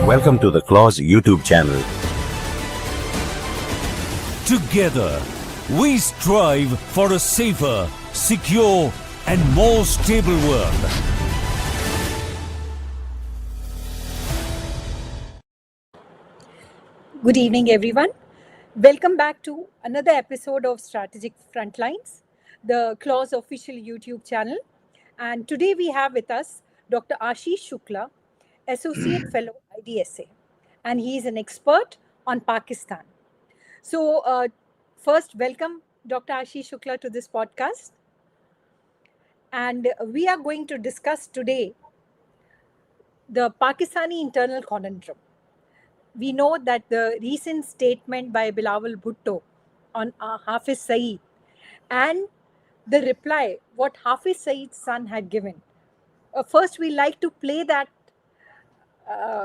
Welcome to the Clause YouTube channel. Together, we strive for a safer, secure, and more stable world. Good evening, everyone. Welcome back to another episode of Strategic Frontlines, the Clause official YouTube channel. And today we have with us Dr. Ashish Shukla, Associate Fellow IDSA, and he is an expert on Pakistan. So, first, welcome Dr. Ashish Shukla to this podcast. And we are going to discuss today the Pakistani internal conundrum. We know that the recent statement by Bilawal Bhutto on Hafiz Saeed and the reply what Hafiz Saeed's son had given. First, we like to play that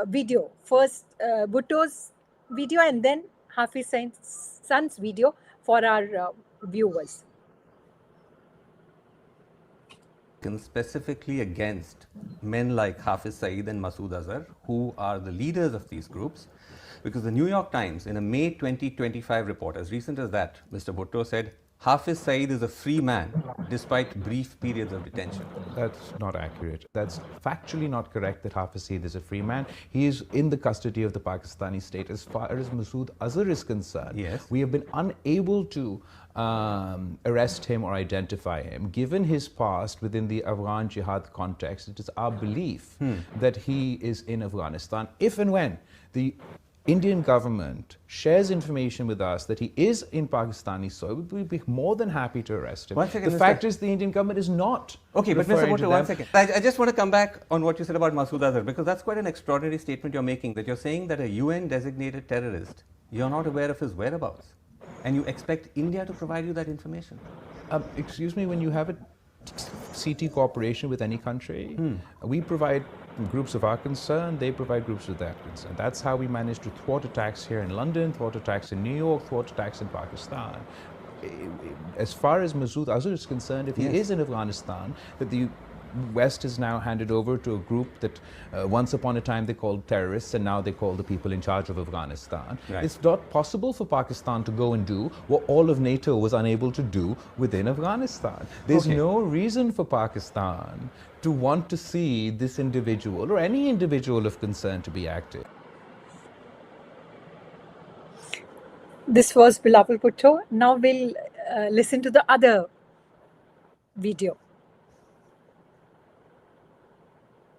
video. First, Bhutto's video and then Hafiz Saeed's son's video for our viewers. Specifically against men like Hafiz Saeed and Masood Azhar, who are the leaders of these groups, because the New York Times, in a May 2025 report, as recent as that, Mr. Bhutto said, Hafiz Saeed is a free man despite brief periods of detention. That's not accurate. That's factually not correct that Hafiz Saeed is a free man. He is in the custody of the Pakistani state. As far as Masood Azhar is concerned, yes, we have been unable to arrest him or identify him. Given his past within the Afghan jihad context, it is our belief that he is in Afghanistan. If and when the Indian government shares information with us that he is in Pakistani soil, we'd be more than happy to arrest him. The fact is the Indian government is not. Okay, but Mr. Bhutto, one second. I just want to come back on what you said about Masood Azhar, because that's quite an extraordinary statement you're making, that you're saying that a UN designated terrorist, you're not aware of his whereabouts, and you expect India to provide you that information. Excuse me, when you have a CT cooperation with any country, we provide groups of our concern, they provide groups of their concern. That's how we manage to thwart attacks here in London, thwart attacks in New York, thwart attacks in Pakistan. As far as Masood Azhar is concerned, if he is in Afghanistan, that the West is now handed over to a group that once upon a time they called terrorists and now they call the people in charge of Afghanistan. Right. It's not possible for Pakistan to go and do what all of NATO was unable to do within Afghanistan. There's no reason for Pakistan to want to see this individual or any individual of concern to be active. This was Bilawal Bhutto. Now we'll listen to the other video.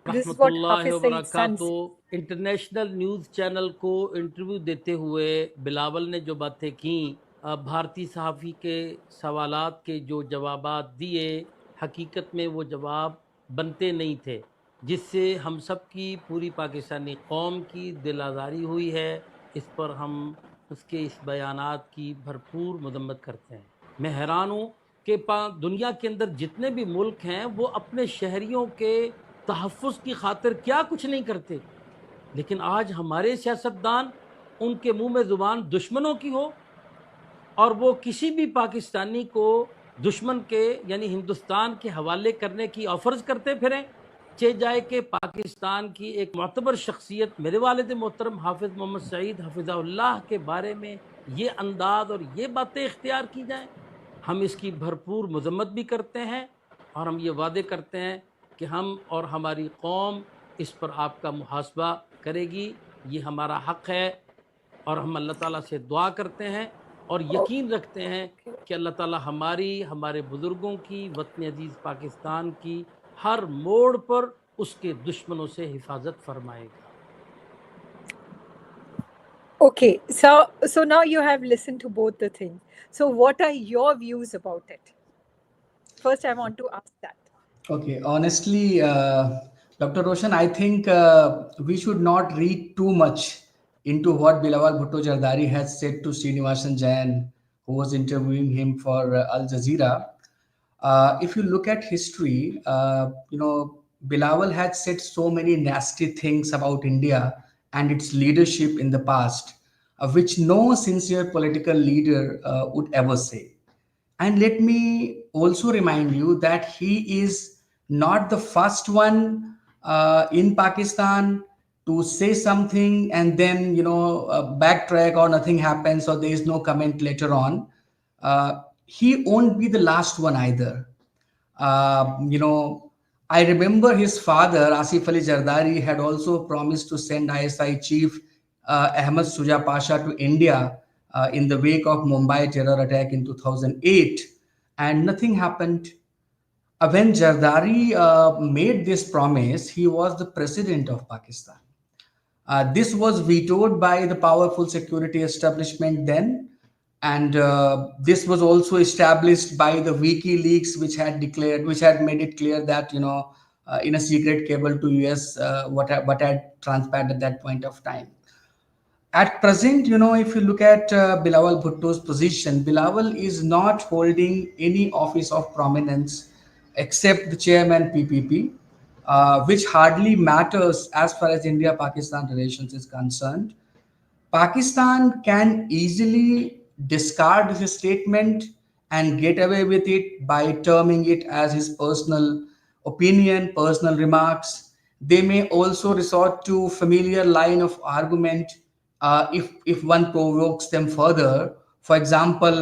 This is what Hafiz Saeed's son said. International news channel को interview देते हुए बिलावल ने जो बातें की, भारतीय सहाफ़ी के सवालात के जो जवाबात दिए, हकीकत में वो जवाब बनते नहीं थे, जिससे हम सब की पूरी पाकिस्तानी कौम की दिल आज़ारी हुई है। इस पर हम उसके इस बयानात की भरपूर मदम्मत करते हैं। मैं हैरान हूँ कि दुनिया के अंदर जितने भी मुल्क हैं वो अपने शहरियों के तहफ़्फ़ुज़ की खातिर क्या कुछ नहीं करते, लेकिन आज हमारे सियासतदान उनके मुंह में ज़ुबान दुश्मनों की हो और वो किसी भी पाकिस्तानी को दुश्मन के यानी हिंदुस्तान के हवाले करने की ऑफ़र्स करते फिरें। चे जाए कि पाकिस्तान की एक मोतबर शख्सियत मेरे वालिद मोहतरम हाफिज़ मोहम्मद सईद हफ़िज़हुल्लाह के बारे में ये अंदाज़ और ये बातें इख्तियार की जाएँ। हम इसकी भरपूर मज़म्मत भी करते हैं और हम ये वादे करते हैं कि हम और हमारी कौम इस पर आपका मुहासबा करेगी। ये हमारा हक़ है और हम अल्लाह ताला से दुआ करते हैं और यकीन रखते हैं कि अल्लाह ताला हमारे बुज़ुर्गों की, वतन अजीज़ पाकिस्तान की हर मोड़ पर उसके दुश्मनों से हिफाजत फरमाएगा। Okay, so now you have listened to both the things. So what are your views about it? First, I want to ask that. Okay, honestly, Dr. Roshan, I think we should not read too much into what Bilawal Bhutto Zardari has said to Srinivasan Jain, who was interviewing him for Al Jazeera. If you look at history, Bilawal had said so many nasty things about India and its leadership in the past, which no sincere political leader would ever say. And let me also remind you that he is not the first one in Pakistan to say something and then backtrack, or nothing happens, or there is no comment later on. He won't be the last one either. You know, I remember his father, Asif Ali Zardari, had also promised to send ISI chief Ahmad Suja Pasha to India in the wake of Mumbai terror attack in 2008, and nothing happened. When Zardari made this promise, he was the president of Pakistan. This was vetoed by the powerful security establishment then, and this was also established by the WikiLeaks, which had made it clear that in a secret cable to US, what had transpired at that point of time. At present, if you look at Bilawal Bhutto's position, Bilawal is not holding any office of prominence except the chairman PPP, which hardly matters as far as India-Pakistan relations is concerned. Pakistan can easily discard his statement and get away with it by terming it as his personal opinion, personal remarks. They may also resort to familiar line of argument if one provokes them further. For example,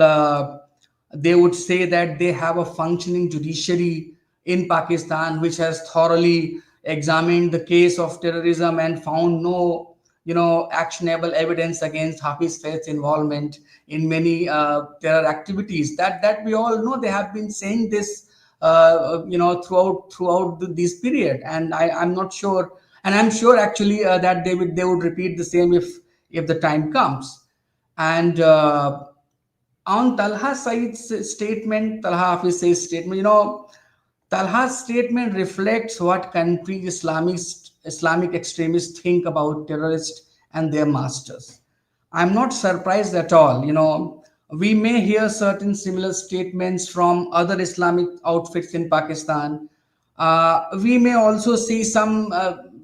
they would say that they have a functioning judiciary in Pakistan which has thoroughly examined the case of terrorism and found no actionable evidence against Hafiz Saeed's involvement in many terror activities. That we all know. They have been saying this throughout this period, and I'm not sure, and I'm sure actually that they would repeat the same if the time comes. And on Talha Saeed's statement, Talha Hafiz Saeed's statement, Talha's statement reflects what country Islamic extremists think about terrorists and their masters. I'm not surprised at all. We may hear certain similar statements from other Islamic outfits in Pakistan. We may also see some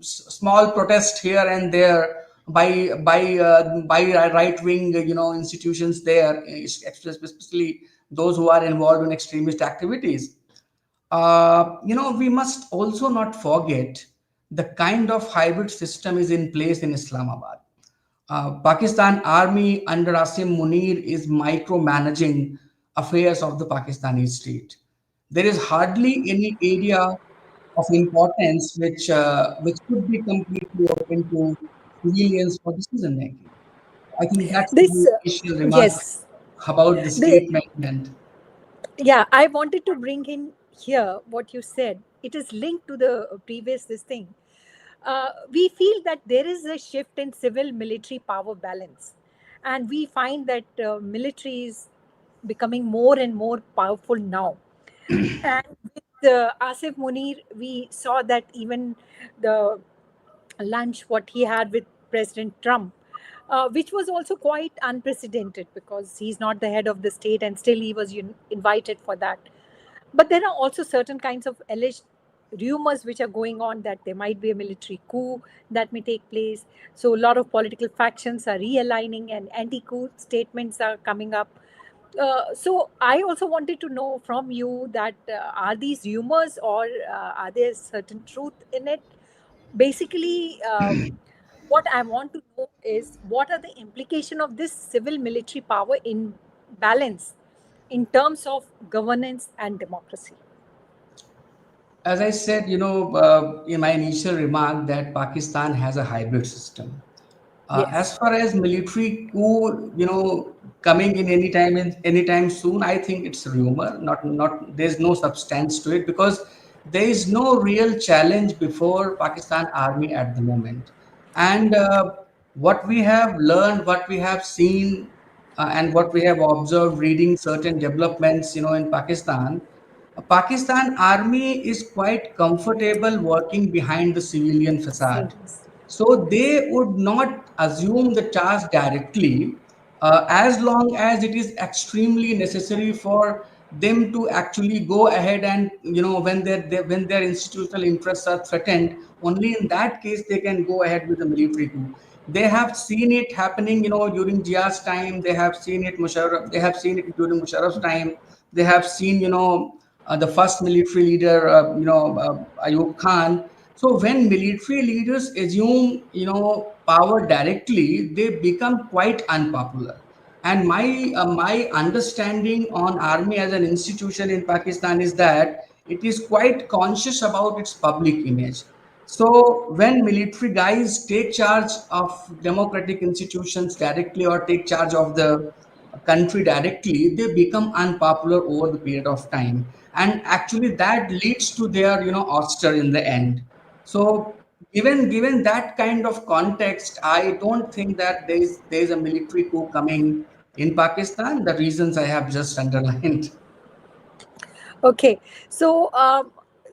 small protest here and there by right wing institutions there, especially those who are involved in extremist activities. We must also not forget the kind of hybrid system is in place in Islamabad. Pakistan Army under Asim Munir is micromanaging affairs of the Pakistani state. There is hardly any area of importance which could be completely open to civilians for decision making. I think that's This, the initial remark yes, about the the statement. And yeah, I wanted to bring in here what you said. It is linked to the previous this thing. We feel that there is a shift in civil military power balance, and we find that military is becoming more and more powerful now. And with Asif Munir, we saw that even the lunch what he had with President Trump, which was also quite unprecedented because he's not the head of the state and still he was invited for that. But there are also certain kinds of alleged rumors which are going on that there might be a military coup that may take place. So a lot of political factions are realigning and anti-coup statements are coming up. So I also wanted to know from you that are these rumors or are there certain truth in it? Basically, what I want to know is what are the implication of this civil military power in balance in terms of governance and democracy? as I said, in my initial remark, that Pakistan has a hybrid system. As Yes. far as military coup, coming in anytime soon, I think it's rumor. Not there's no substance to it because there is no real challenge before Pakistan Army at the moment. And what we have learned, what we have seen, and what we have observed reading certain developments, in Pakistan, Pakistan Army is quite comfortable working behind the civilian facade. Seems. So they would not assume the task directly as long as it is extremely necessary for them to actually go ahead and when their institutional interests are threatened. Only in that case they can go ahead with the military coup. They have seen it happening, during Jia's time. They have seen it Musharraf. They have seen it during Musharraf's time. They have seen, the first military leader, Ayub Khan. So when military leaders assume, power directly, they become quite unpopular. And my understanding on army as an institution in Pakistan is that it is quite conscious about its public image. So when military guys take charge of democratic institutions directly or take charge of the country directly, they become unpopular over the period of time, and actually that leads to their ouster in the end. So given that kind of context, I don't think that there is a military coup coming in Pakistan. The reasons I have just underlined. Okay, so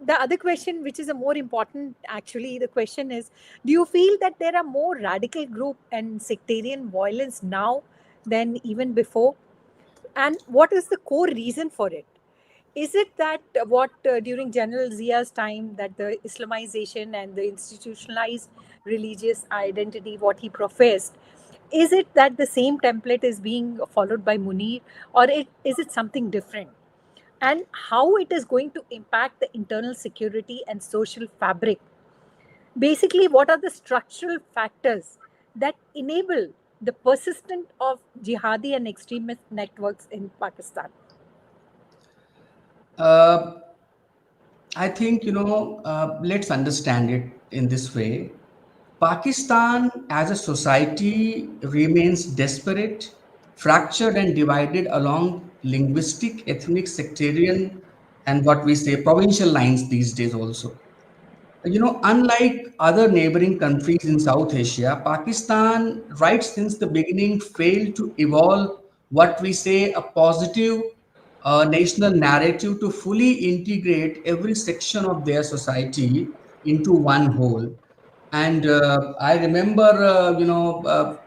the other question, which is a more important, actually, the question is: do you feel that there are more radical group and sectarian violence now than even before? And what is the core reason for it? Is it that what during General Zia's time, that the Islamization and the institutionalized religious identity, what he professed, is it that the same template is being followed by Munir, or is it something different? And how it is going to impact the internal security and social fabric? Basically, what are the structural factors that enable the persistence of jihadi and extremist networks in Pakistan? Uh, I think, let's understand it in this way. Pakistan as a society remains desperate, fractured, and divided along linguistic, ethnic, sectarian, and what we say provincial lines these days also. Unlike other neighboring countries in South Asia, Pakistan, right since the beginning, failed to evolve what we say a positive national narrative to fully integrate every section of their society into one whole. And I remember,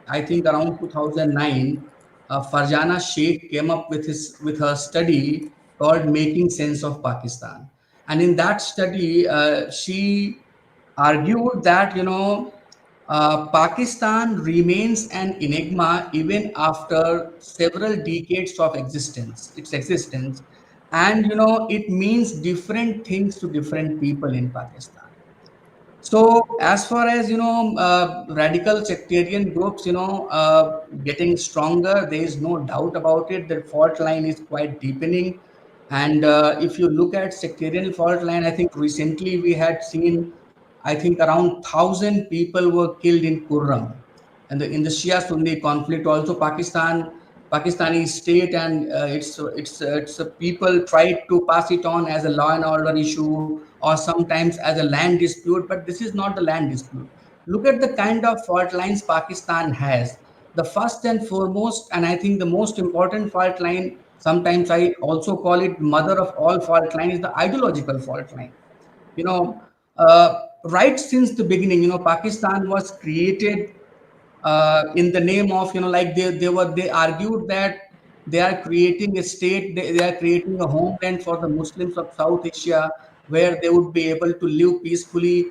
I think around 2009, Farjana Sheikh came up with her study called "Making Sense of Pakistan," and in that study, she argued that Pakistan remains an enigma even after several decades of its existence, and it means different things to different people in Pakistan. So as far as radical sectarian groups, getting stronger, there is no doubt about it. The fault line is quite deepening, and if you look at sectarian fault line, I think recently we had seen, I think around 1,000 people were killed in Kurram, and in the Shia Sunni conflict. Also, Pakistani state and its people tried to pass it on as a law and order issue or sometimes as a land dispute, but this is not the land dispute. Look at the kind of fault lines Pakistan has. The first and foremost, and I think the most important fault line, sometimes I also call it mother of all fault line, is the ideological fault line. You know, right since the beginning, Pakistan was created in the name of, like they argued that they are creating a state, they are creating a homeland for the Muslims of South Asia where they would be able to live peacefully,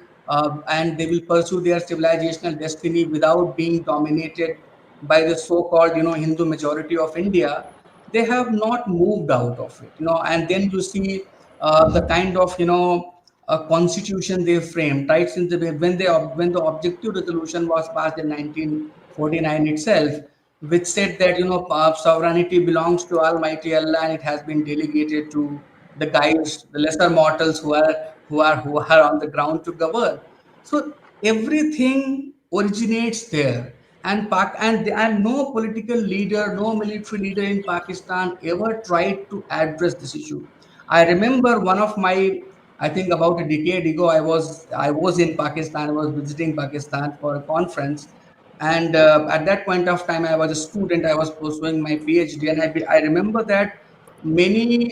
and they will pursue their civilizational destiny without being dominated by the so-called Hindu majority of India. They have not moved out of it, and then you see the kind of constitution they framed right since when the objective resolution was passed in 1949 itself, which said that sovereignty belongs to Almighty Allah and it has been delegated to the guys, the lesser mortals who are on the ground to govern. So everything originates there, and no political leader, no military leader in Pakistan ever tried to address this issue. I remember one of my, I think about a decade ago, I was in Pakistan. I was visiting Pakistan for a conference, and at that point of time, I was a student. I was pursuing my PhD, and I remember that many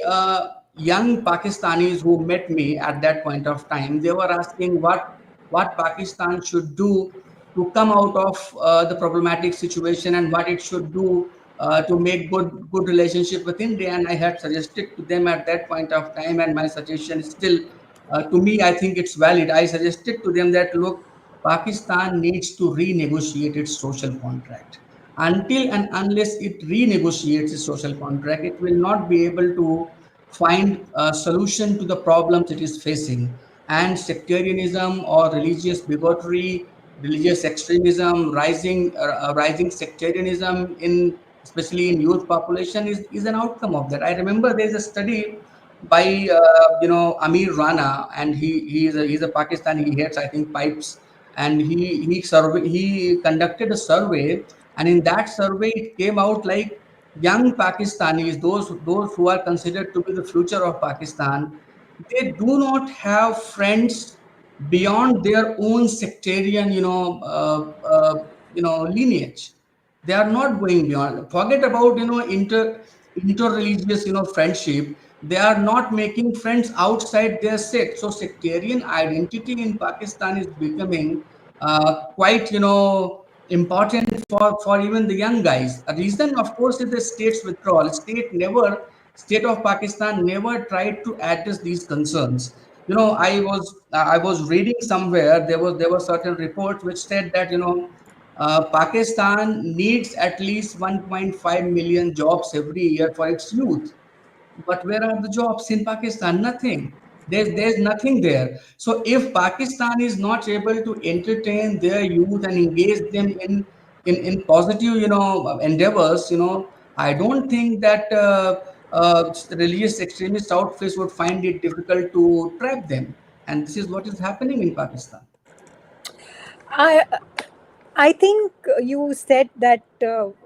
young Pakistanis who met me at that point of time, they were asking what Pakistan should do to come out of the problematic situation and what it should do to make good relationship with India. And I had suggested to them at that point of time, and my suggestion is still to me, I think it's valid. I suggested to them that look, Pakistan needs to renegotiate its social contract. Until and unless it renegotiates its social contract, it will not be able to find a solution to the problems it is facing. and sectarianism or religious bigotry, religious extremism, rising sectarianism in especially in youth population is an outcome of that. I remember there's a study by Amir Rana, and he's a Pakistani. He heads, I think, pipes, and he conducted a survey, and in that survey it came out like young Pakistanis, those who are considered to be the future of Pakistan, they do not have friends beyond their own sectarian, lineage. They are not going beyond. Forget about interreligious, friendship. They are not making friends outside their sect. So sectarian identity in Pakistan is becoming quite, important for even the young guys. A reason, of course, is the state's withdrawal. State of Pakistan never tried to address these concerns. I was reading somewhere, there were certain reports which said that Pakistan needs at least 1.5 million jobs every year for its youth. But where are the jobs in Pakistan? Nothing. There's nothing there. So if Pakistan is not able to entertain their youth and engage them in positive, endeavors, I don't think that religious extremist outfits would find it difficult to trap them. And this is what is happening in Pakistan. I I think you said that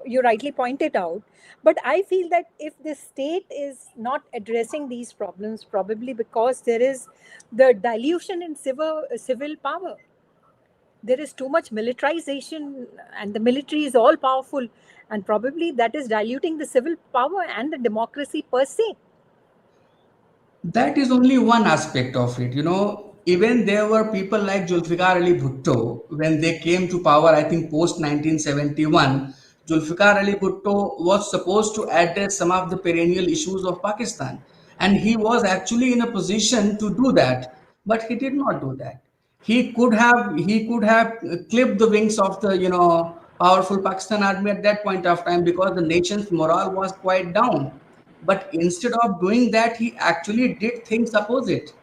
you rightly pointed out, but I feel that if the state is not addressing these problems, probably because there is the dilution in civil power. There is too much militarization, and the military is all powerful, and probably that is diluting the civil power and the democracy per se. That is only one aspect of it. Even there were people like Zulfikar Ali Bhutto when they came to power, I think post 1971. Zulfikar Ali Bhutto was supposed to address some of the perennial issues of Pakistan, and he was actually in a position to do that, but he did not do that. He could have clipped the wings of the powerful Pakistan army at that point of time because the nation's morale was quite down. But instead of doing that, he actually did things opposite.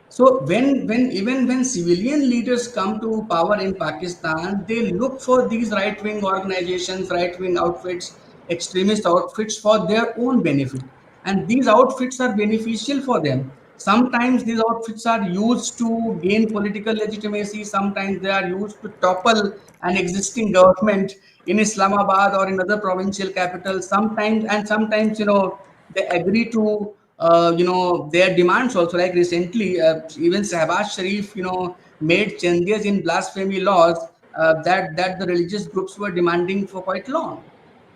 So when civilian leaders come to power in Pakistan, they look for these right wing organizations, right wing outfits, extremist outfits for their own benefit, and these outfits are beneficial for them. Sometimes these outfits are used to gain political legitimacy. Sometimes they are used to topple an existing government in Islamabad or in other provincial capitals. Sometimes they agree to their demands also. Like recently, even Shehbaz Sharif made changes in blasphemy laws that the religious groups were demanding for quite long.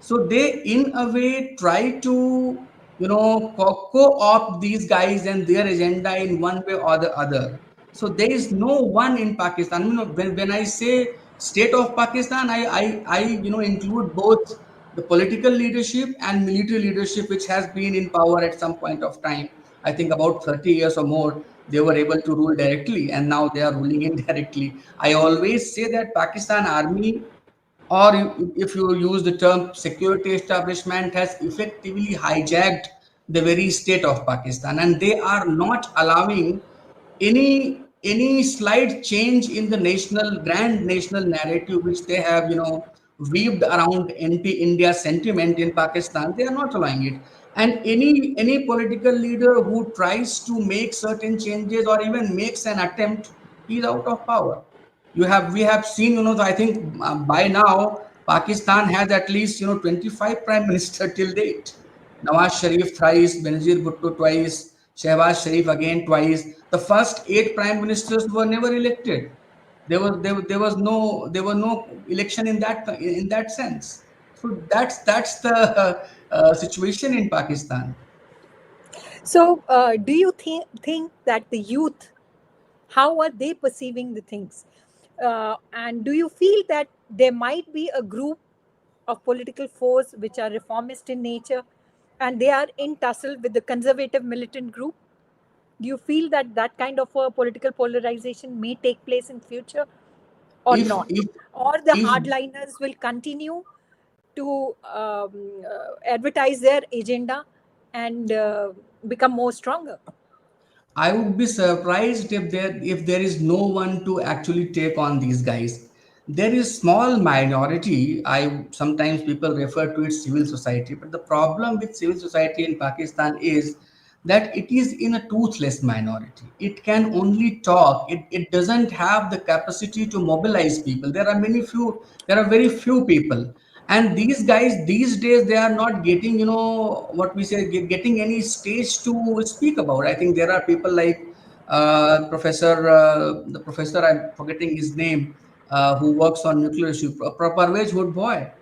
So they in a way try to co-opt these guys and their agenda in one way or the other. So there is no one in Pakistan. When I say state of Pakistan, I include both the political leadership and military leadership, which has been in power at some point of time. I think about 30 years or more, they were able to rule directly, and now they are ruling indirectly. I always say that Pakistan army, or if you use the term security establishment, has effectively hijacked the very state of Pakistan, and they are not allowing any slight change in the grand national narrative which they have weaved around anti-India sentiment in Pakistan. They are not allowing it, and any political leader who tries to make certain changes or even makes an attempt, he is out of power. We have seen, I think by now Pakistan has at least 25 prime minister till date. Nawaz Sharif thrice, Benazir Bhutto twice, Shehbaz Sharif again twice. The first 8 prime ministers were never elected. There were no election in that sense. So that's the situation in Pakistan. So, do you think that the youth, how are they perceiving the things? And do you feel that there might be a group of political force which are reformist in nature, and they are in tussle with the conservative militant group? Do you feel that that kind of a political polarization may take place in future or if not? if Or the if hardliners will continue to advertise their agenda and become more stronger? I would be surprised if there is no one to actually take on these guys. There is small minority. I sometimes people refer to it civil society, but the problem with civil society in Pakistan is that it is in a toothless minority. It can only talk. It doesn't have the capacity to mobilize people. There are very few people. And these guys these days, they are not getting, what we say, getting any stage to speak about. I think there are people like the professor, I'm forgetting his name, who works on nuclear issue, Parvez Wood Boy.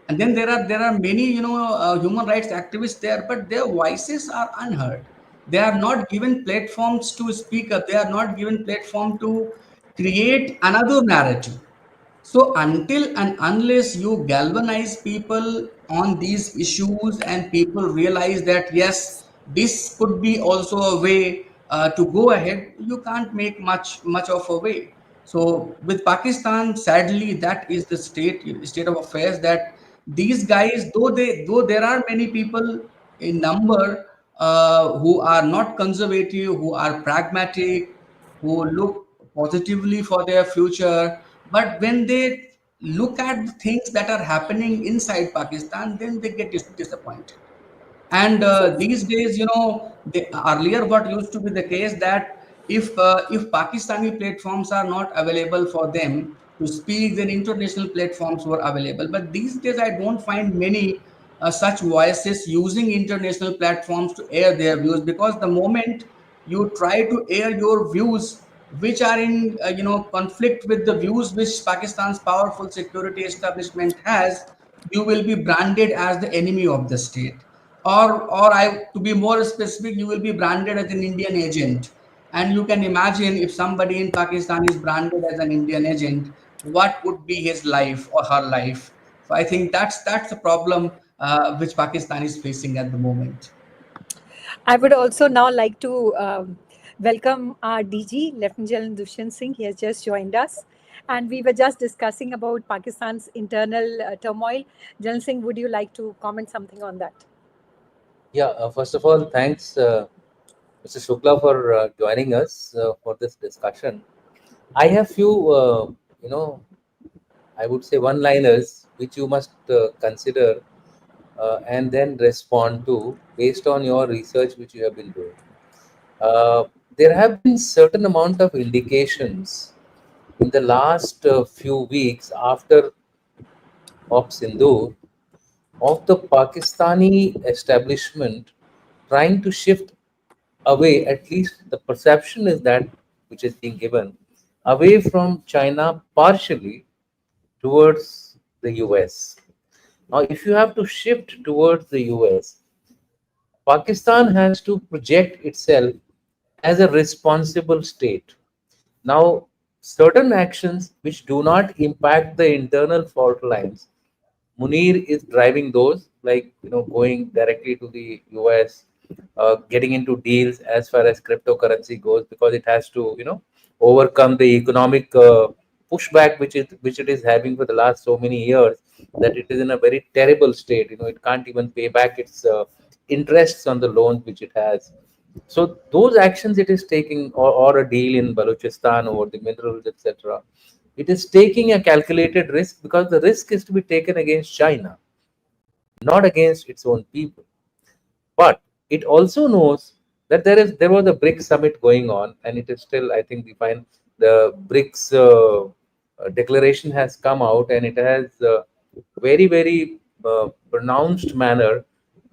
And then there are many, human rights activists there, but their voices are unheard. They are not given platforms to speak up. They are not given platform to create another narrative. So until and unless you galvanize people on these issues and people realize that yes, this could be also a way to go ahead, you can't make much of a way. So with Pakistan, sadly, that is the state of affairs, that these guys, though there are many people in number who are not conservative, who are pragmatic, who look positively for their future, but when they look at the things that are happening inside Pakistan, then they get disappointed. And these days, earlier what used to be the case, that if Pakistani platforms are not available for them to speak, then international platforms were available. But these days, I don't find many such voices using international platforms to air their views, because the moment you try to air your views, which are in conflict with the views which Pakistan's powerful security establishment has, you will be branded as the enemy of the state, or to be more specific, you will be branded as an Indian agent. And you can imagine, if somebody in Pakistan is branded as an Indian agent, what would be his life or her life? So I think that's the problem which Pakistan is facing at the moment. I would also now like to welcome our DG, Lieutenant General Dushyant Singh. He has just joined us. And we were just discussing about Pakistan's internal turmoil. General Singh, would you like to comment something on that? Yeah, first of all, thanks, Mr. Shukla, for joining us for this discussion. I have few, I would say one-liners which you must consider and then respond to based on your research which you have been doing. There have been certain amount of indications in the last few weeks after Op Sindoor of the Pakistani establishment trying to shift away, at least the perception is that which is being given, away from China partially towards the US. Now, if you have to shift towards the US, Pakistan has to project itself as a responsible state. Now, certain actions which do not impact the internal fault lines, Munir is driving those, like going directly to the US, getting into deals as far as cryptocurrency goes, because it has to overcome the economic pushback which it is having for the last so many years, that it is in a very terrible state. It can't even pay back its interests on the loans which it has. So those actions it is taking, or a deal in Balochistan over the minerals, etc. It is taking a calculated risk, because the risk is to be taken against China, not against its own people. But it also knows that there was a BRICS summit going on, and it is still, I think, we find the BRICS declaration has come out, and it has very pronounced manner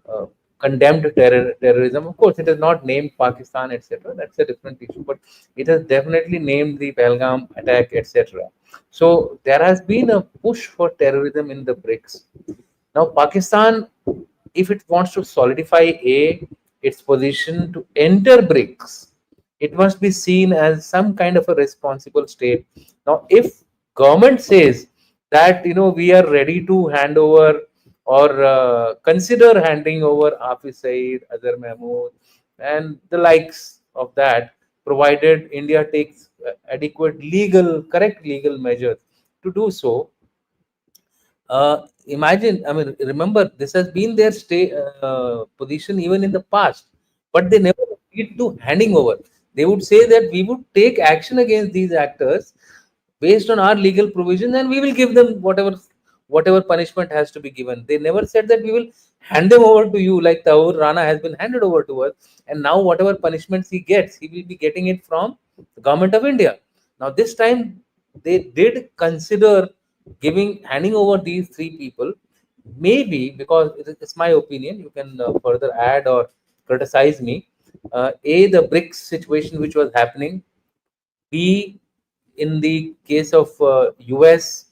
uh, condemned terrorism. Of course, it has not named Pakistan, etc. That's a different issue, but it has definitely named the Pahalgam attack, etc. So there has been a push for terrorism in the BRICS. Now, Pakistan, if it wants to solidify its position to enter BRICS, it must be seen as some kind of a responsible state. Now, if government says that we are ready to hand over, or consider handing over Hafiz Saeed, Azhar Mahmood, and the likes of that, provided India takes correct legal measures to do so. Imagine, I mean, remember, this has been their position even in the past, but they never agreed to handing over. They would say that we would take action against these actors based on our legal provisions, and we will give them whatever punishment has to be given. They never said that we will hand them over to you like Tahur Rana has been handed over to us, and now whatever punishments he gets, he will be getting it from the government of India. Now this time they did consider handing over these three people, maybe because it's my opinion. You can further add or criticize me. The BRICS situation which was happening, B, in the case of US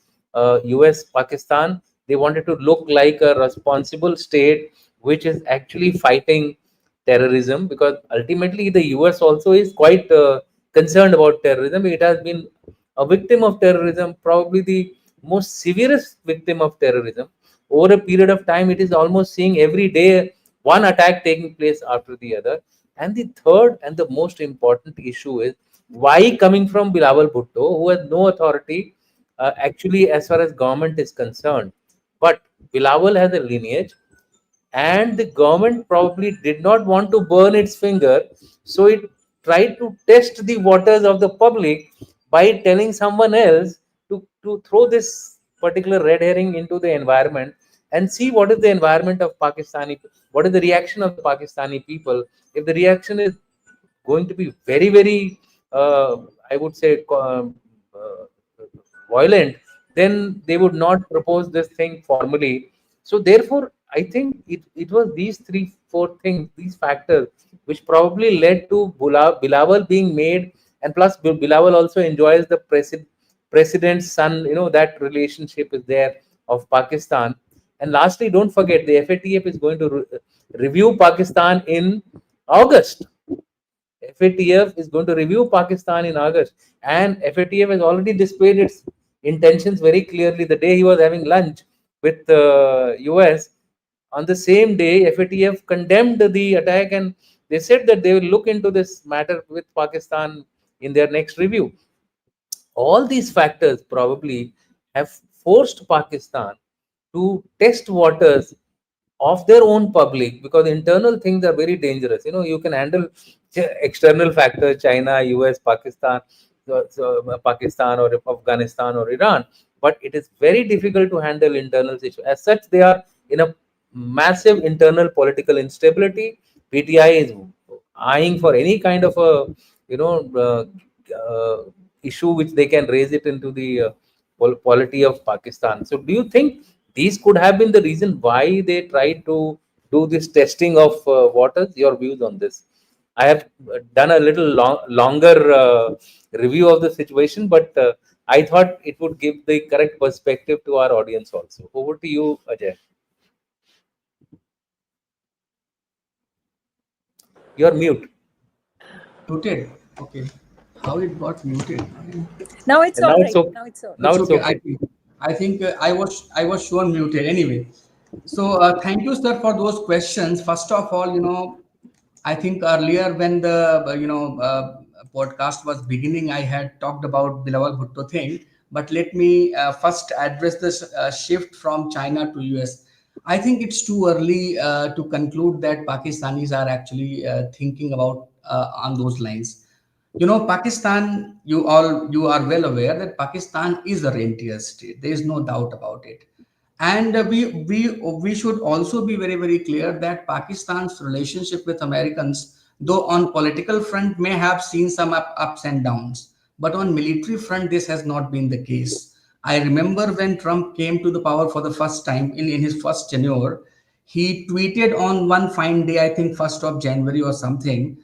Pakistan, they wanted to look like a responsible state which is actually fighting terrorism, because ultimately the US also is quite concerned about terrorism. It has been a victim of terrorism, probably the most severest victim of terrorism. Over a period of time, it is almost seeing every day one attack taking place after the other. And the third and the most important issue is, why coming from Bilawal Bhutto, who has no authority actually as far as government is concerned. But Bilawal has a lineage, and the government probably did not want to burn its finger, so it tried to test the waters of the public by telling someone else to throw this particular red herring into the environment and see what is the environment of Pakistani, what is the reaction of the Pakistani people. If the reaction is going to be very, very, I would say, violent, then they would not propose this thing formally. So therefore, I think it was these three, four things, these factors, which probably led to Bilawal being made, and plus Bilawal also enjoys the president's son. That relationship is there of Pakistan. And lastly, don't forget, the FATF is going to review Pakistan in August. FATF is going to review Pakistan in August, and FATF has already displayed its intentions very clearly. The day he was having lunch with the US, on the same day, FATF condemned the attack, and they said that they will look into this matter with Pakistan in their next review. All these factors probably have forced Pakistan to test waters of their own public, because internal things are very dangerous. You can handle external factors, China, US, Pakistan, Pakistan or Afghanistan or Iran, but it is very difficult to handle internal issues. As such, they are in a massive internal political instability. PTI is eyeing for any kind of a issue which they can raise it into the polity of Pakistan. So do you think these could have been the reason why they tried to do this testing of waters? Your views on this? I have done a little longer review of the situation, but I thought it would give the correct perspective to our audience also. Over to you, Ajay. You're mute. Muted. Okay. How it got muted? Now it's And all now right. it's okay. Now it's all right. Now It's it's okay. okay. I think I was shown muted anyway. So thank you, sir, for those questions. First of all, I think earlier when the podcast was beginning, I had talked about Bilawal Bhutto thing. But let me first address this shift from China to US. I think it's too early to conclude that Pakistanis are actually thinking about on those lines. Pakistan, you are well aware that Pakistan is a rentier state. There is no doubt about it. And we should also be very, very clear that Pakistan's relationship with Americans, though on political front may have seen some ups and downs, but on military front this has not been the case. I remember when Trump came to the power for the first time in his first tenure, he tweeted on one fine day, I think 1st of January or something,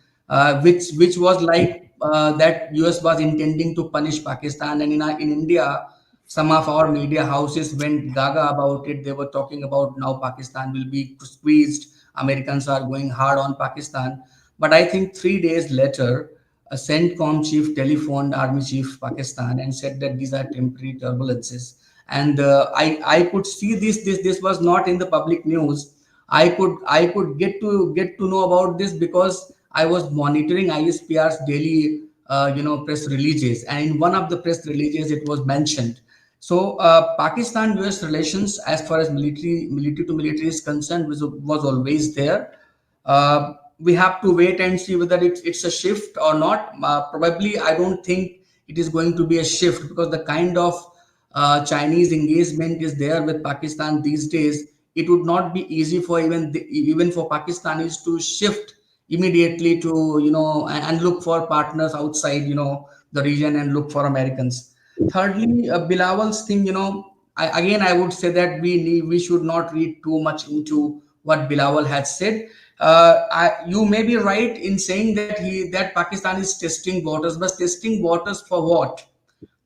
which was like that US was intending to punish Pakistan. And in India, some of our media houses went gaga about it. They were talking about now Pakistan will be squeezed. Americans are going hard on Pakistan. But I think 3 days later, a CENTCOM chief telephoned Army Chief Pakistan and said that these are temporary turbulences. And I could see this was not in the public news. I could get to know about this because I was monitoring ISPR's daily press releases, and in one of the press releases it was mentioned. So Pakistan-US relations, as far as military to military is concerned, was always there. we have to wait and see whether it's a shift or not. Probably, I don't think it is going to be a shift, because the kind of Chinese engagement is there with Pakistan these days. It would not be easy for even for Pakistanis to shift immediately to, and look for partners outside, the region, and look for Americans. Thirdly, Bilawal's thing, again, I would say that we should not read too much into what Bilawal has said. You may be right in saying that Pakistan is testing waters, but testing waters for what?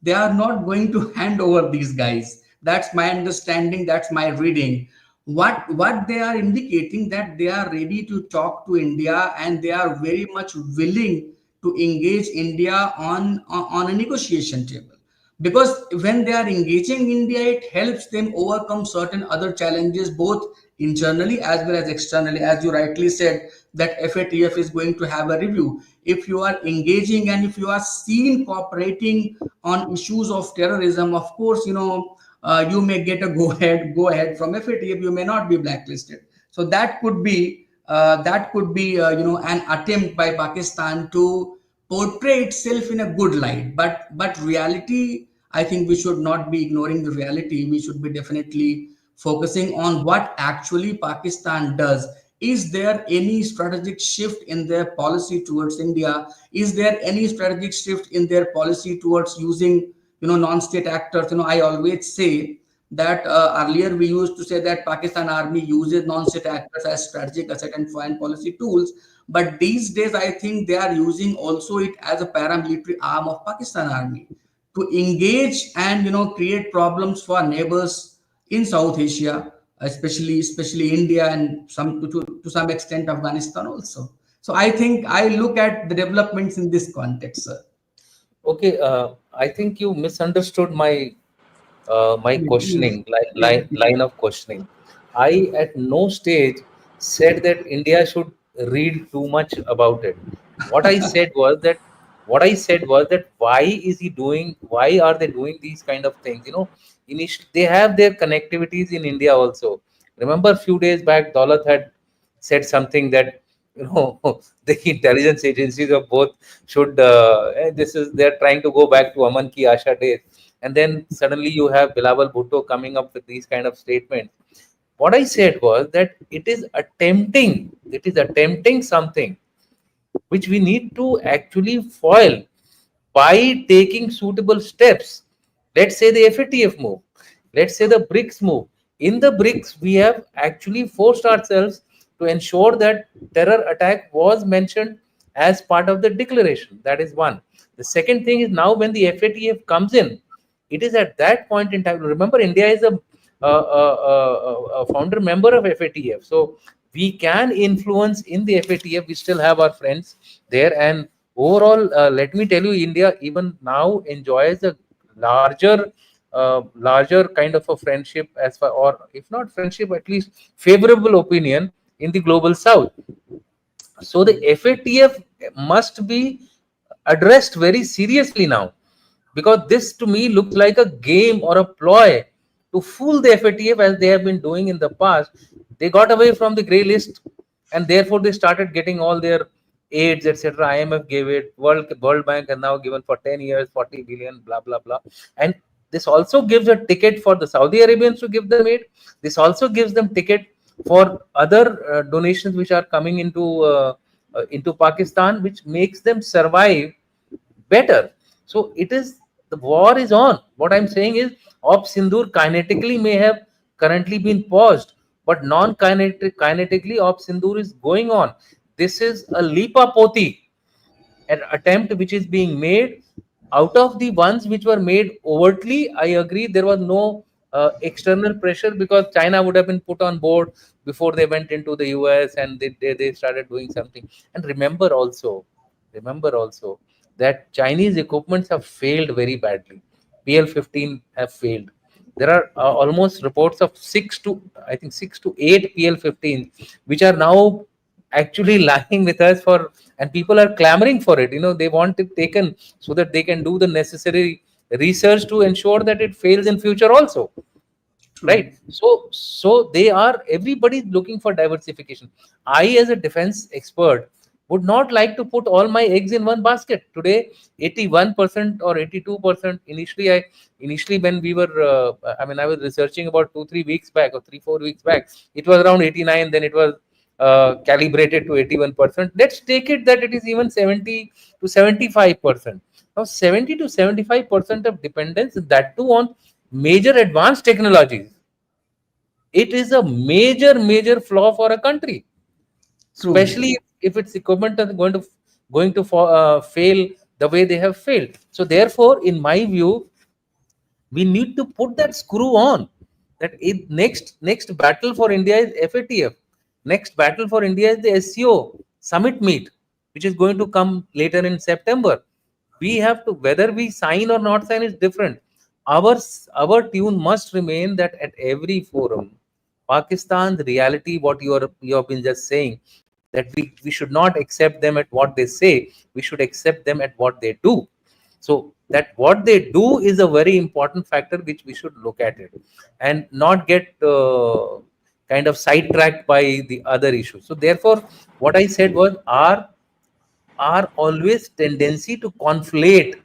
They are not going to hand over these guys. That's my understanding, that's my reading. What they are indicating, that they are ready to talk to India, and they are very much willing to engage India on a negotiation table, because when they are engaging India, it helps them overcome certain other challenges, both internally as well as externally. As you rightly said, that FATF is going to have a review. If you are engaging and if you are seen cooperating on issues of terrorism, of course, you may get a go ahead from FATF. You may not be blacklisted. So that could be an attempt by Pakistan to portray itself in a good light. But reality, I think we should not be ignoring the reality. We should be definitely focusing on what actually Pakistan does. Is there any strategic shift in their policy towards India? Is there any strategic shift in their policy towards using, non-state actors? I always say that earlier we used to say that Pakistan army uses non-state actors as strategic asset and foreign policy tools. But these days, I think they are using also it as a paramilitary arm of Pakistan army to engage and create problems for neighbors in South Asia, especially India, and to some extent Afghanistan also. So I think I look at the developments in this context, sir. Okay, I think you misunderstood my Please, questioning, please, please. line of questioning. I at no stage said that India should read too much about it. What I said was that why is he doing? Why are they doing these kind of things? Initially they have their connectivities in India also. Remember, a few days back, Daulat had said something that the intelligence agencies of both should. This is they're trying to go back to Aman Ki Asha days, and then suddenly you have Bilawal Bhutto coming up with these kind of statements. What I said was that it is attempting something which we need to actually foil by taking suitable steps. Let's say the FATF move, let's say the BRICS move. In the BRICS, we have actually forced ourselves to ensure that terror attack was mentioned as part of the declaration. That is one. The second thing is, now when the FATF comes in, it is at that point in time. Remember, India is a founder member of FATF, so we can influence in the FATF. We still have our friends there, and overall, let me tell you, India even now enjoys a larger, larger kind of a friendship, as far, or if not friendship, at least favorable opinion in the global south. So the FATF must be addressed very seriously now, because this to me looks like a game or a ploy to fool the FATF, as they have been doing in the past. They got away from the grey list, and therefore they started getting all their aids, etc. IMF gave it, World Bank has now given for 10 years 40 billion, blah blah blah. And this also gives a ticket for the Saudi Arabians to give them aid. This also gives them ticket for other donations which are coming into Pakistan, which makes them survive better. So it is, the war is on. What I'm saying is, Op Sindoor kinetically may have currently been paused, but kinetically Op Sindoor is going on. This is a Lipa Poti, an attempt which is being made. Out of the ones which were made overtly, I agree there was no external pressure, because China would have been put on board before they went into the US, and they started doing something. And remember also that Chinese equipments have failed very badly. PL-15 have failed. There are almost reports of 6 to 8 PL-15 which are now actually lying with us for, and people are clamoring for it. They want it taken so that they can do the necessary research to ensure that it fails in future also. True. right? So they are, everybody looking for diversification. I, as a defense expert, would not like to put all my eggs in one basket. Today 81% or 82%, initially when we were I was researching about 2-3 weeks back, or 3-4 weeks back, it was around 89, then it was calibrated to 81%. Let's take it that it is even 70 to 75%. Now 70 to 75% of dependence, that too on major advanced technologies, it is a major flaw for a country, True. especially if its equipment is going to fail the way they have failed. So therefore, in my view, we need to put that screw on. That next battle for India is FATF. Next battle for India is the SCO summit meet, which is going to come later in September. We have to, whether we sign or not sign is different. Our tune must remain that at every forum, Pakistan's reality, what you have been just saying, that we should not accept them at what they say, we should accept them at what they do. So that what they do is a very important factor which we should look at it, and not get kind of sidetracked by the other issues. So therefore, what I said was, our always tendency to conflate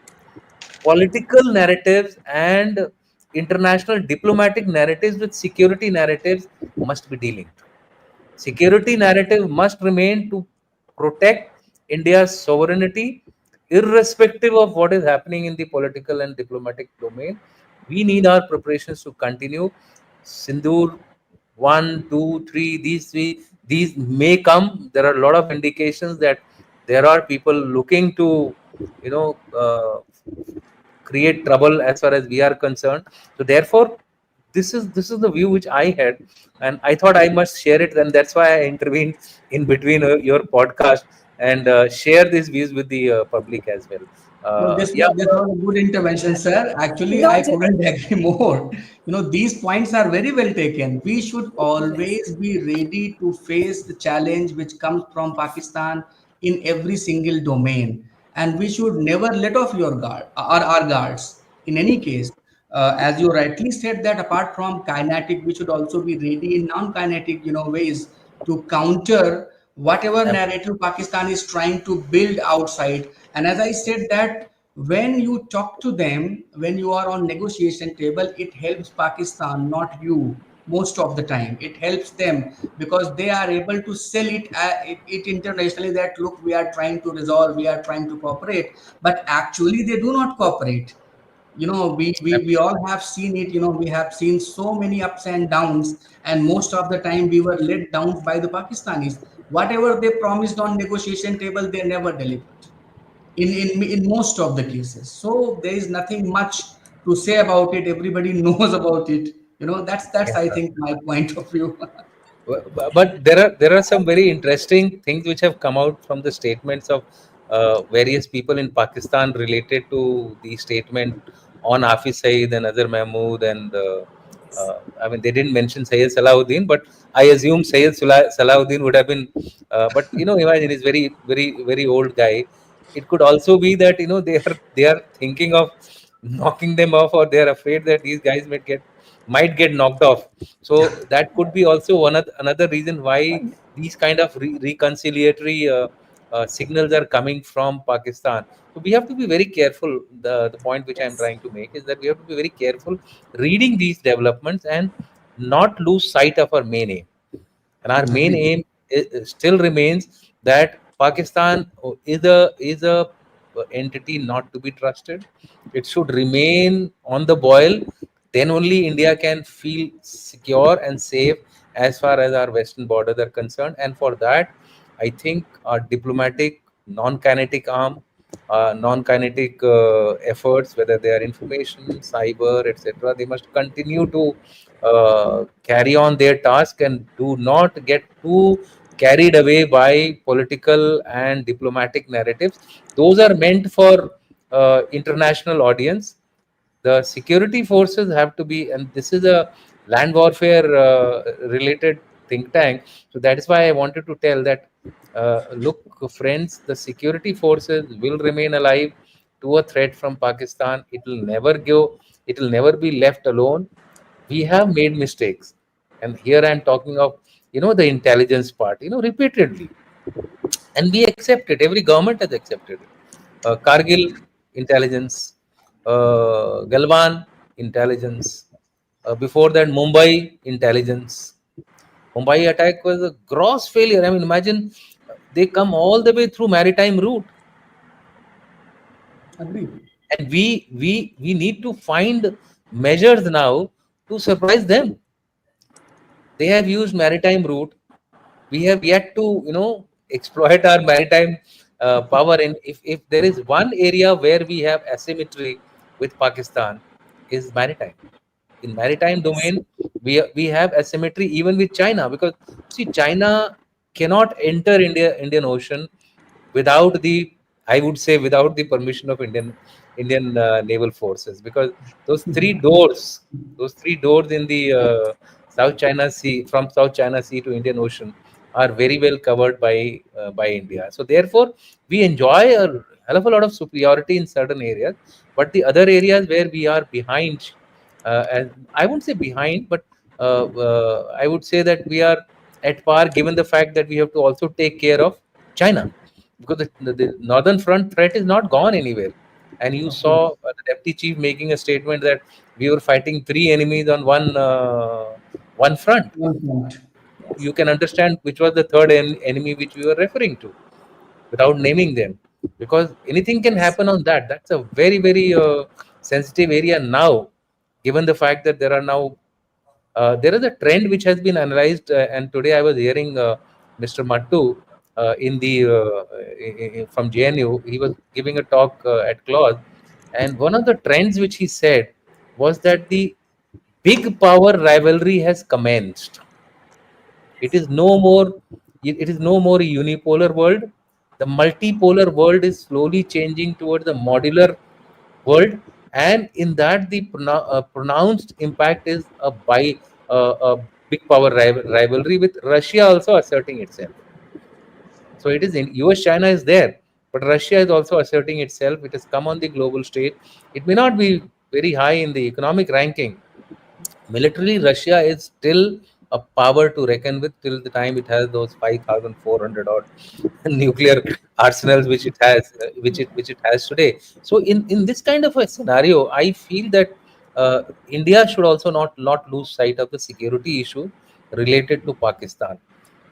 political narratives and international diplomatic narratives with security narratives must be delinked. Security narrative must remain to protect India's sovereignty, irrespective of what is happening in the political and diplomatic domain. We need our preparations to continue. Sindoor 1, 2, 3, these may come. There are a lot of indications that there are people looking to, create trouble as far as we are concerned. So therefore, this is the view which I had, and I thought I must share it, and that's why I intervened in between your podcast, and share these views with the public as well. No, Yeah. this was a good intervention, sir. Actually, No, I couldn't agree more. These points are very well taken. We should always be ready to face the challenge which comes from Pakistan in every single domain, and we should never let off your guard or our guards. In any case, as you rightly said, that apart from kinetic, we should also be ready in non-kinetic, ways to counter whatever narrative Pakistan is trying to build outside. And as I said that when you talk to them, when you are on negotiation table, it helps Pakistan, not you. Most of the time, it helps them because they are able to sell it internationally. That look, we are trying to resolve, we are trying to cooperate, but actually they do not cooperate. We all have seen it. We have seen so many ups and downs, and most of the time we were let down by the Pakistanis. Whatever they promised on negotiation table, they never delivered in most of the cases. So there is nothing much to say about it. Everybody knows about it. That's I think my point of view. But there are some very interesting things which have come out from the statements of various people in Pakistan related to the statement on Hafiz Saeed and Azhar Mahmood, and they didn't mention Sayyid Salahuddin, but I assume Sayyid Salahuddin would have been. But imagine, he's very old guy. It could also be that they are thinking of knocking them off, or they are afraid that these guys might get knocked off. So that could be also another reason why these kind of reconciliatory signals are coming from Pakistan. So we have to be very careful. The point which I am yes, trying to make is that we have to be very careful reading these developments and not lose sight of our main aim. And our main Agree. aim still remains that Pakistan is a entity not to be trusted. It should remain on the boil. Then only India can feel secure and safe as far as our western borders are concerned. And for that, I think our diplomatic non-kinetic arm, non-kinetic efforts, whether they are information, cyber, etc., they must continue to carry on their task and do not get too carried away by political and diplomatic narratives. Those are meant for international audience. The security forces have to be, and this is a land warfare related think tank. So that is why I wanted to tell that, look, friends, the security forces will remain alive to a threat from Pakistan. It will never go. It will never be left alone. We have made mistakes, and here I'm talking of, the intelligence part, repeatedly, and we accept it. Every government has accepted it. Kargil intelligence, Galwan intelligence, before that Mumbai intelligence. Mumbai attack was a gross failure. I mean, imagine, they come all the way through maritime route, Agree. and we need to find measures now to surprise them. They have used maritime route. We have yet to, exploit our maritime power. And if there is one area where we have asymmetry with Pakistan, is maritime. In maritime domain, we have asymmetry even with China, because see, China cannot enter Indian Ocean without the, I would say, without the permission of Indian naval forces, because those three doors in the South China Sea, from South China Sea to Indian Ocean, are very well covered by India. So therefore, we enjoy a hell of a lot of superiority in certain areas, but the other areas where we are behind, and I won't say behind, but I would say that we are at par, given the fact that we have to also take care of China, because the northern front threat is not gone anywhere. And you Of saw course. the deputy chief making a statement that we were fighting three enemies on one front. One point. Yes. You can understand which was the third enemy which we were referring to, without naming them, because anything can happen on that. That's a very, very sensitive area now, given the fact that there is a trend which has been analyzed, and today I was hearing Mr. Mattu in the from JNU. He was giving a talk at Clause, and one of the trends which he said was that the big power rivalry has commenced. It is no more. It is no more a unipolar world. The multipolar world is slowly changing towards the modular world, and in that the pronounced impact is a big power rivalry, with Russia also asserting itself. So it is in US China is there, but Russia is also asserting itself. It has come on the global stage. It may not be very high in the economic ranking. Militarily, Russia is still a power to reckon with till the time it has those 5,400 odd nuclear arsenals which it has, which it has today. So in this kind of a scenario, I feel that India should also not lose sight of the security issue related to Pakistan,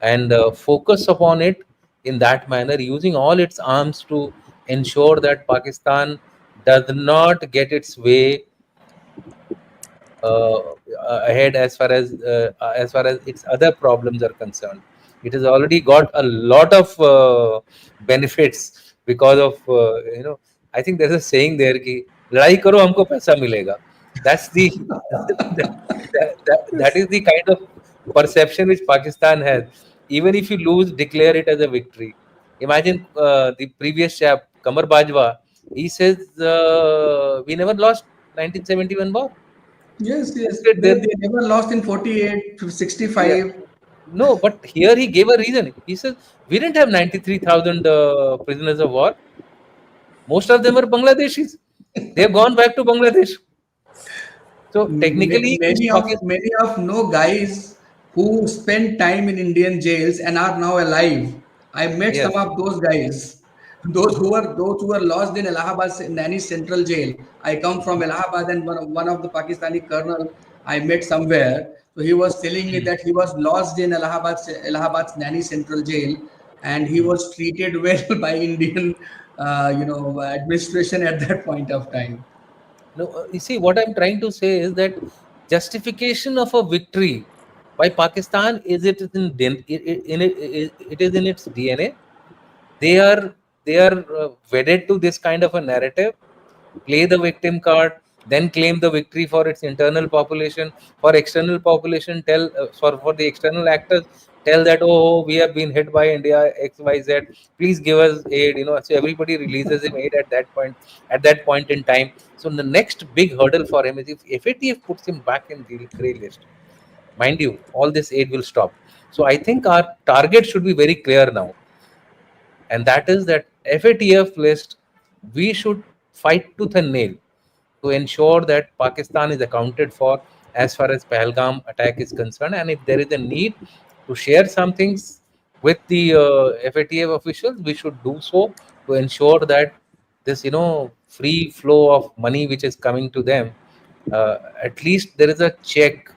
and focus upon it in that manner, using all its arms to ensure that Pakistan does not get its way uh, ahead, as far as its other problems are concerned. It has already got a lot of benefits because of, I think there's a saying there ki ladai karo humko paisa milega. That's the that is the kind of perception which Pakistan has. Even if you lose, declare it as a victory. Imagine the previous chap Kamar Bajwa. He says we never lost 1971 war. Yes, yes. Instead, They never lost in 48 to yeah, 65. no, but here he gave a reason. He says we didn't have 93,000 prisoners of war. Most of them are Bangladeshis. They have gone back to Bangladesh. So technically, which Pakistan, Many of no guys who spent time in Indian jails and are now alive. I met some yes, of those guys. Those who were lost in Allahabad Nani Central Jail. I come from Allahabad, and one of the Pakistani colonel I met somewhere. So he was telling me that he was lost in Allahabad's Nani Central Jail, and he was treated well by Indian administration at that point of time. no, you see, what I'm trying to say is that justification of a victory by Pakistan is it is in its DNA. They are wedded to this kind of a narrative, play the victim card, then claim the victory for its internal population. For external population, for the external actors, tell that, oh, we have been hit by India XYZ. Please give us aid. So everybody releases him aid at that point in time. So the next big hurdle for him is if FATF puts him back in the grey list. Mind you, all this aid will stop. So I think our target should be very clear now, and that is that FATF list, we should fight tooth and nail to ensure that Pakistan is accounted for as far as Pahalgam attack is concerned, and if there is a need to share some things with the FATF officials, we should do so to ensure that this, free flow of money which is coming to them, at least there is a check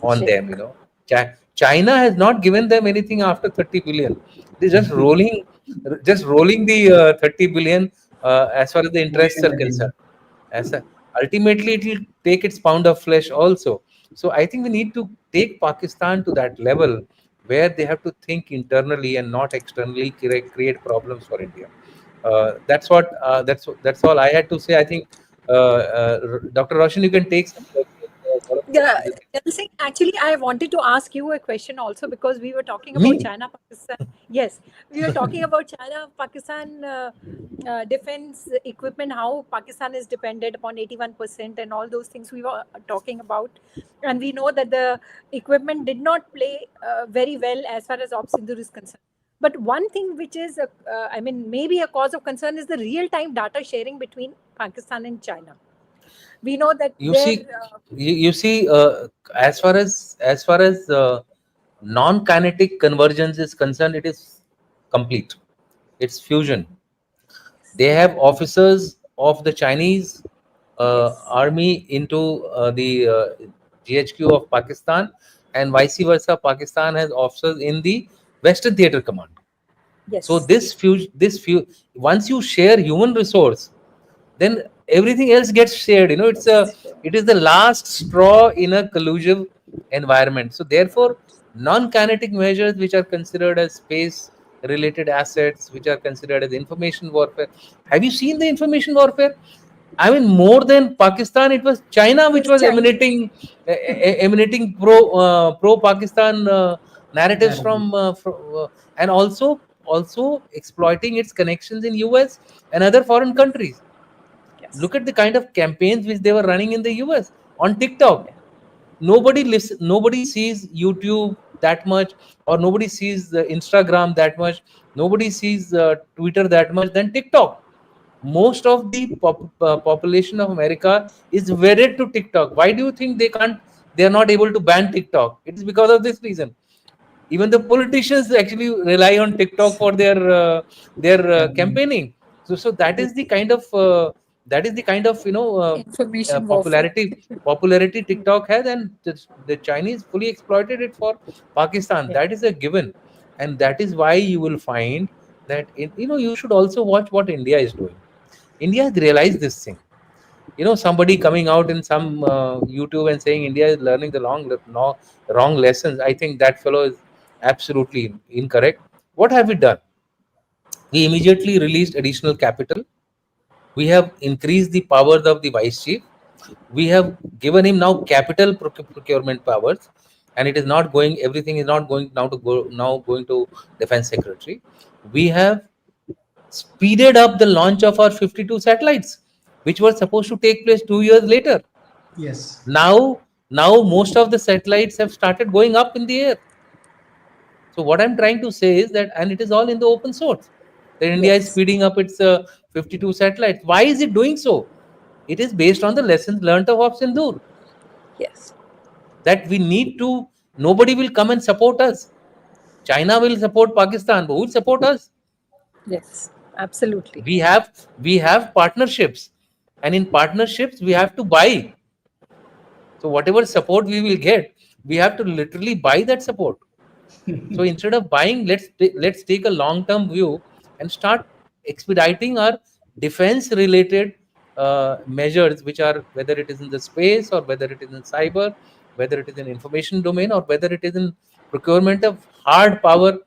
on Check. them. China has not given them anything after 30 billion. They're just rolling the 30 billion as far as the interests are concerned. As a, ultimately, it will take its pound of flesh also. So I think we need to take Pakistan to that level where they have to think internally and not externally create problems for India. That's all I had to say. I think Dr. Roshan, you can take some. Yeah, Singh, actually, I wanted to ask you a question also because we were talking about Me? China, Pakistan. Yes, we were talking about China, Pakistan defense equipment, how Pakistan is dependent upon 81% and all those things we were talking about. And we know that the equipment did not play very well as far as Op Sindur is concerned. But one thing which is, maybe a cause of concern is the real-time data sharing between Pakistan and China. We know that You see, you see, as far as non-kinetic convergence is concerned, it is complete. It's fusion. They have officers of the Chinese yes, army into the GHQ of Pakistan, and vice versa. Pakistan has officers in the Western Theatre Command. So yes, once you share human resource, then everything else gets shared. It is the last straw in a collusive environment. So therefore, non-kinetic measures which are considered as space related assets, which are considered as information warfare. Have you seen the information warfare? I mean, more than Pakistan, it was China which yes, was China. emanating pro Pakistan narratives and also exploiting its connections in US and other foreign countries. Yes, Look at the kind of campaigns which they were running in the US on TikTok. Nobody sees YouTube that much, or nobody sees Instagram that much, nobody sees Twitter that much than TikTok. Most of the population of America is wedded to TikTok. Why do you think they are not able to ban TikTok? It is because of this reason. Even the politicians actually rely on TikTok for their campaigning. So that is the kind of information warfare. popularity TikTok has, and the Chinese fully exploited it for Pakistan. Yeah. That is a given, and that is why you will find that you should also watch what India is doing. India has realized this thing. Somebody coming out in some YouTube and saying India is learning the wrong lessons. I think that fellow is absolutely incorrect. What have we done? We immediately released additional capital. We have increased the powers of the vice chief. We have given him now capital procurement powers, and it is not going everything is not going going to defense secretary. We have speeded up the launch of our 52 satellites, which were supposed to take place 2 years later. Yes. Now most of the satellites have started going up in the air. So what I'm trying to say is that, and it is all in the open source, that India is Yes, speeding up its 52 satellites. Why is it doing so? It is based on the lessons learned of Sindoor, yes, that we need to. Nobody will come and support us. China will support Pakistan, but who will support us? yes, absolutely. We have partnerships, and in partnerships we have to buy. So whatever support we will get, we have to literally buy that support. So instead of buying, let's take a long term view and start expediting our defense related measures, which are, whether it is in the space, or whether it is in cyber, whether it is in information domain, or whether it is in procurement of hard power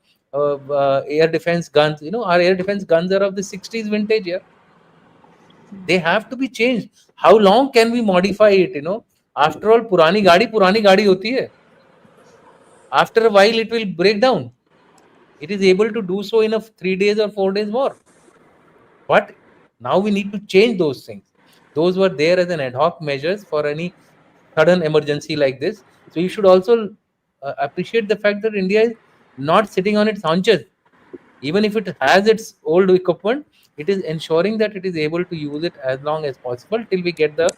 air defense guns. Our air defense guns are of the 60s vintage here. They have to be changed. How long can we modify it? After all, purani gadi hoti hai. After a while it will break down. It is able to do so in a 3 days or 4 days more. But now we need to change those things. Those were there as an ad hoc measures for any sudden emergency like this. So you should also appreciate the fact that India is not sitting on its haunches. Even if it has its old equipment, it is ensuring that it is able to use it as long as possible till we get the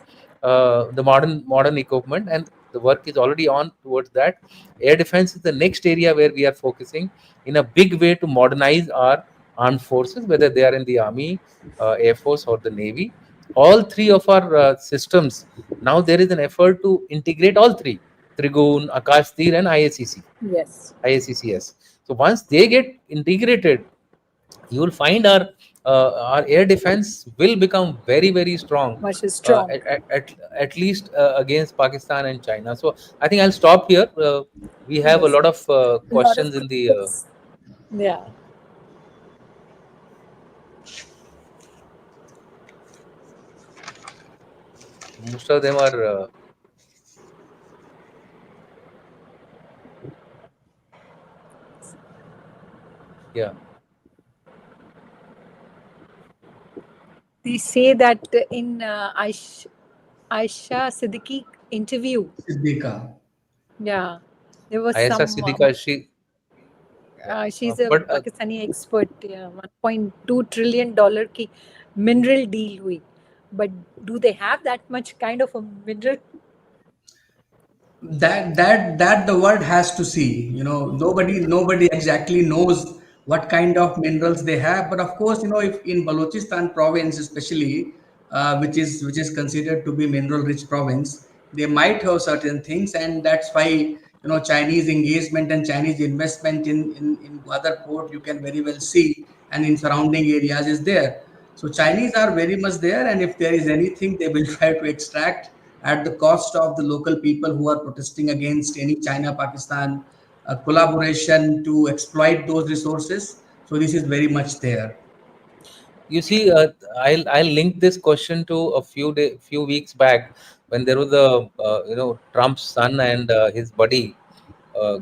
modern equipment. And The work is already on towards that. Air defense is the next area where we are focusing in a big way to modernize our armed forces, whether they are in the army, air force, or the navy. All three of our systems, now there is an effort to integrate all three: Trigun, Akash Tir, and IACC, Yes. IACCS. So once they get integrated, you will find our air defense will become very, very strong, Much strong. at least against Pakistan and China. So I think I'll stop here. We have a Yes. lot of A lot of questions in the questions. Yeah. most of them are yeah. They say that in Aisha Siddiqui interview, Siddika. yeah, there was Ayesha some. Siddiqa, She's a but Pakistani expert. Yeah, $1.2 trillion की mineral deal हुई. But do they have that much kind of a mineral? That the world has to see. Nobody exactly knows what kind of minerals they have, but of course, if in Balochistan province especially, which is considered to be mineral rich province, they might have certain things, and that's why Chinese engagement and Chinese investment in other port, you can very well see, and in surrounding areas is there. So Chinese are very much there, and if there is anything, they will try to extract at the cost of the local people who are protesting against any China-Pakistan collaboration to exploit those resources. So this is very much there. you see, I'll link this question to a few weeks back when there was a Trump's son and his buddy,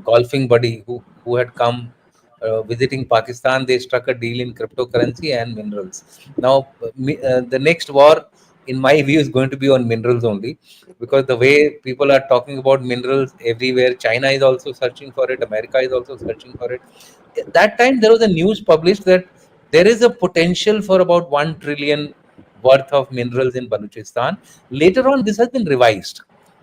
golfing buddy, who had come visiting Pakistan. They struck a deal in cryptocurrency and minerals. Now, the next war, in my view, is going to be on minerals only, because the way people are talking about minerals everywhere, China is also searching for it, America is also searching for it. At that time, there was a news published that there is a potential for about 1 trillion worth of minerals in Balochistan. Later on, this has been revised.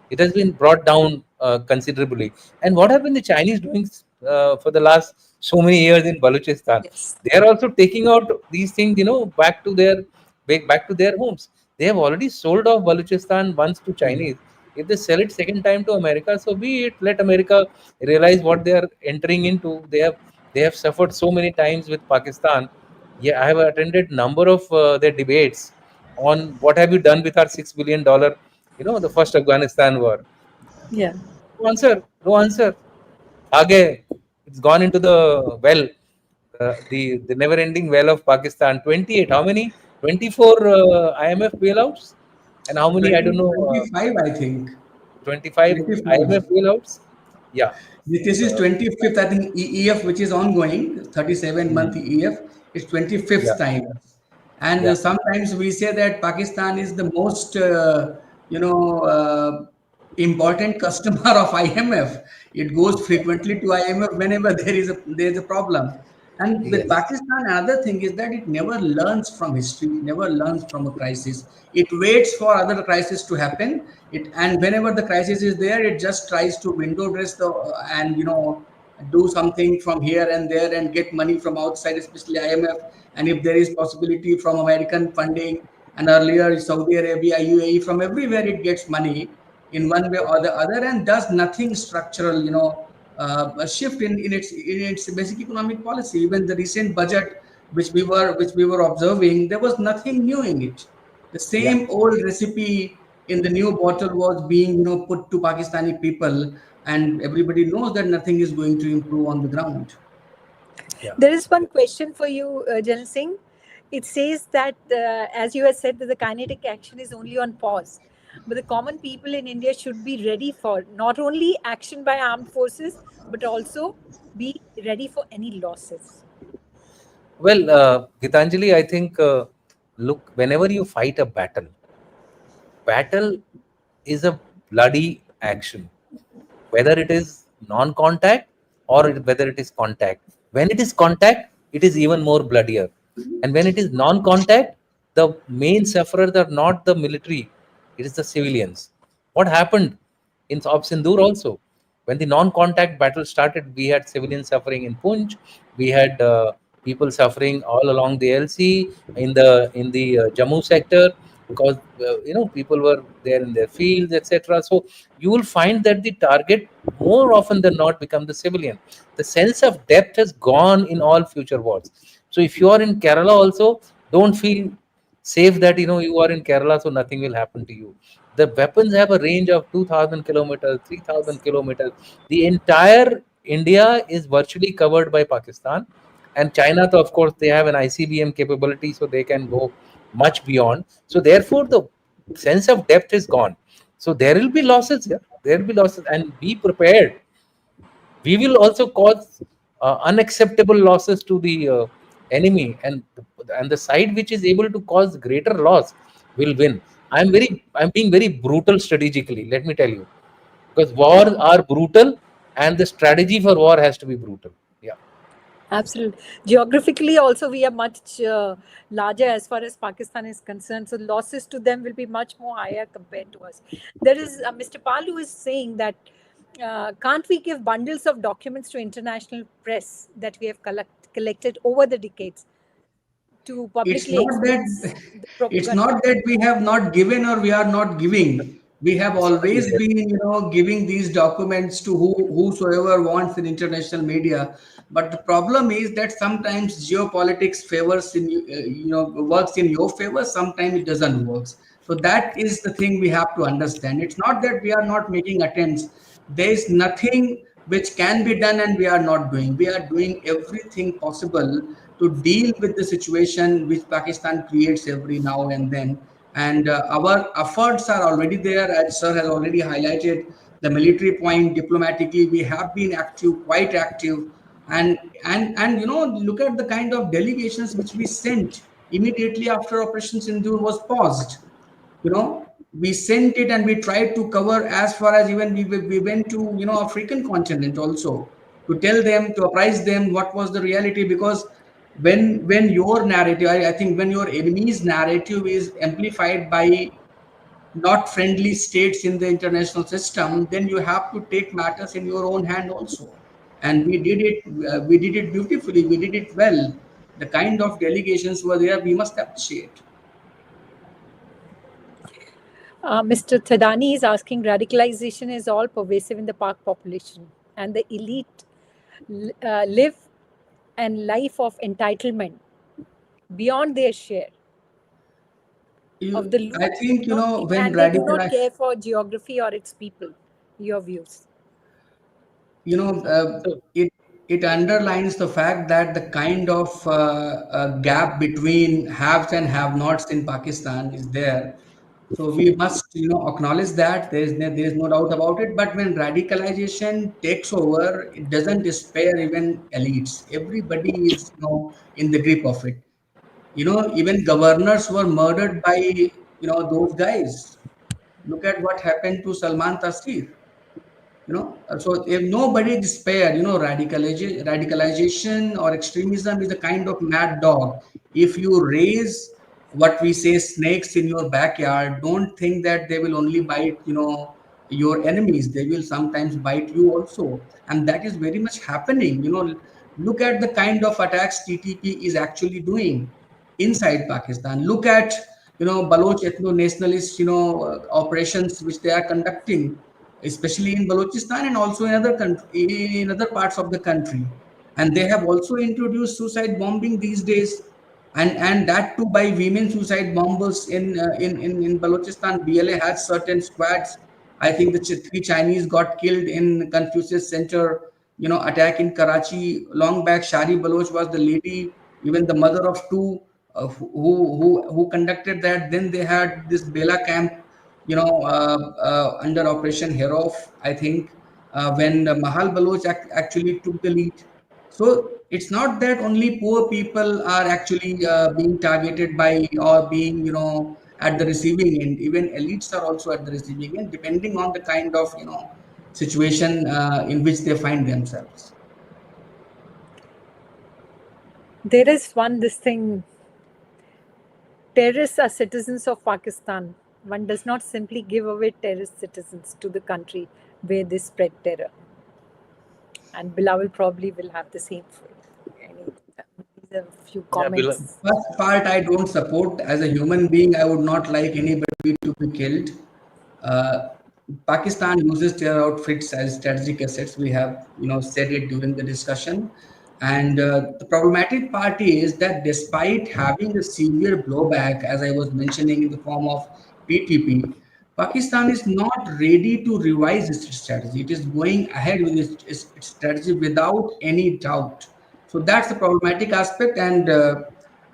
It has been brought down considerably. And what have been the Chinese doing for the last so many years in Balochistan? Yes. They are also taking out these things, back to their homes. They have already sold off Balochistan once to Chinese. If they sell it second time to America, so be it. Let America realize what they are entering into. They have suffered so many times with Pakistan. Yeah, I have attended number of their debates on what have you done with our $6 billion, the first Afghanistan war. Yeah. No answer. No answer. Aage, it's gone into the well, the never-ending well of Pakistan. 28. How many? 24 IMF bailouts, and how many? I don't know. 2025, I think. 25 IMF 25. bailouts. Yeah. This is Uh, 25th, I think, EEF, which is ongoing, 37-month hmm. EEF. It's 25th Yeah. time. And Yeah. sometimes we say that Pakistan is the most, important customer of IMF. It goes frequently to IMF whenever there is a problem. And with Yes. Pakistan, another thing is that it never learns from history. It never learns from a crisis. It waits for other crisis to happen. And whenever the crisis is there, it just tries to window dress the and do something from here and there and get money from outside, especially IMF. And if there is possibility from American funding and earlier Saudi Arabia, UAE, from everywhere it gets money in one way or the other and does nothing structural, a shift in its basic economic policy. Even the recent budget which we were observing, there was nothing new in it. The Yeah. same old recipe in the new bottle was being put to Pakistani people, and everybody knows that nothing is going to improve on the ground. Yeah. There is one question for you, Jan Singh. It says that, as you have said, that the kinetic action is only on pause. But the common people in India should be ready for not only action by armed forces, but also be ready for any losses. Well, Gitanjali, I think, look, whenever you fight a battle is a bloody action, whether it is non-contact or whether it is contact. When it is contact, it is even more bloodier. And when it is non-contact, the main sufferers are not the military, it is the civilians. What happened? of Sindoor also. When the non-contact battle started, we had civilians suffering in Punj. We had people suffering all along the LC in the Jammu sector, because people were there in their fields, etc. So you will find that the target more often than not become the civilian. The sense of depth has gone in all future wars. So if you are in Kerala also, don't feel safe that you are in Kerala, so nothing will happen to you. The weapons have a range of 2,000 kilometers, 3,000 kilometers. The entire India is virtually covered by Pakistan. And China, of course, they have an ICBM capability, so they can go much beyond. So therefore, the sense of depth is gone. So there will be losses. Yeah, there will be losses, and be prepared. We will also cause unacceptable losses to the enemy, and the side which is able to cause greater loss will win. I'm being very brutal strategically, let me tell you, because wars are brutal, and the strategy for war has to be brutal. Yeah. Absolutely. Geographically, also, we are much larger as far as Pakistan is concerned. So, losses to them will be much more higher compared to us. There is Mr. Palu is saying that can't we give bundles of documents to international press that we have collected over the decades to It's publicly not expose that the it's propaganda? not that we have not given or we are not giving. We have It's already always there. been, giving these documents to whosoever wants in international media. But the problem is that sometimes geopolitics favors works in your favor. Sometimes it doesn't work. So that is the thing we have to understand. It's not that we are not making attempts. There is nothing which can be done and we are not doing. We are doing everything possible to deal with the situation which Pakistan creates every now and then. And our efforts are already there, as Sir has already highlighted. The military point, diplomatically, we have been active, quite active, and look at the kind of delegations which we sent immediately after Operation Sindoor was paused. We sent it and we tried to cover as far as even we went to African continent also, to tell them, to apprise them what was the reality. Because when your narrative, I think when your enemy's narrative is amplified by not friendly states in the international system, then you have to take matters in your own hand also. And we did it beautifully, we did it well. The kind of delegations were there, we must appreciate. Mr. Thadani is asking, radicalization is all pervasive in the Pak population, and the elite live and life of entitlement beyond their share of the loot, I think, when and they do not radical, care for geography or its people. Your views? you know uh, So it it underlines the fact that the kind of gap between haves and have nots in Pakistan is there. So we must acknowledge that there is no doubt about it. But when radicalization takes over, it doesn't spare even elites. Everybody is in the grip of it. Even governors were murdered by those guys. Look at what happened to Salman Taseer. So if nobody despair, radicalization or extremism is a kind of mad dog. If you raise what we say snakes in your backyard, don't think that they will only bite your enemies. They will sometimes bite you also, and that is very much happening. Look at the kind of attacks TTP is actually doing inside Pakistan. Look at Baloch ethno nationalist operations which they are conducting, especially in Balochistan and also in other parts of the country. And they have also introduced suicide bombing these days, and that too by women suicide bombers in Balochistan. BLA has certain squads. I think the three Chinese got killed in Confucius Center, attack in Karachi long back. Shari Baloch was the lady, even the mother of two, who conducted that. Then they had this Bela camp, under Operation Herof, I think, when Mahal Baloch actually took the lead. So it's not that only poor people are actually being targeted by or being, at the receiving end. Even elites are also at the receiving end, depending on the kind of, situation in which they find themselves. There is one this thing. Terrorists are citizens of Pakistan. One does not simply give away terrorist citizens to the country where they spread terror. And Bilawal probably will have the same for any. These are a few Yeah, comments. First part I don't support. As a human being, I would not like anybody to be killed. Uh, Pakistan uses terror outfits as strategic assets. We have, said it during the discussion. And the problematic part is that despite having a severe blowback, as I was mentioning, in the form of PTP, Pakistan is not ready to revise its strategy. It is going ahead with its strategy without any doubt. So that's the problematic aspect. And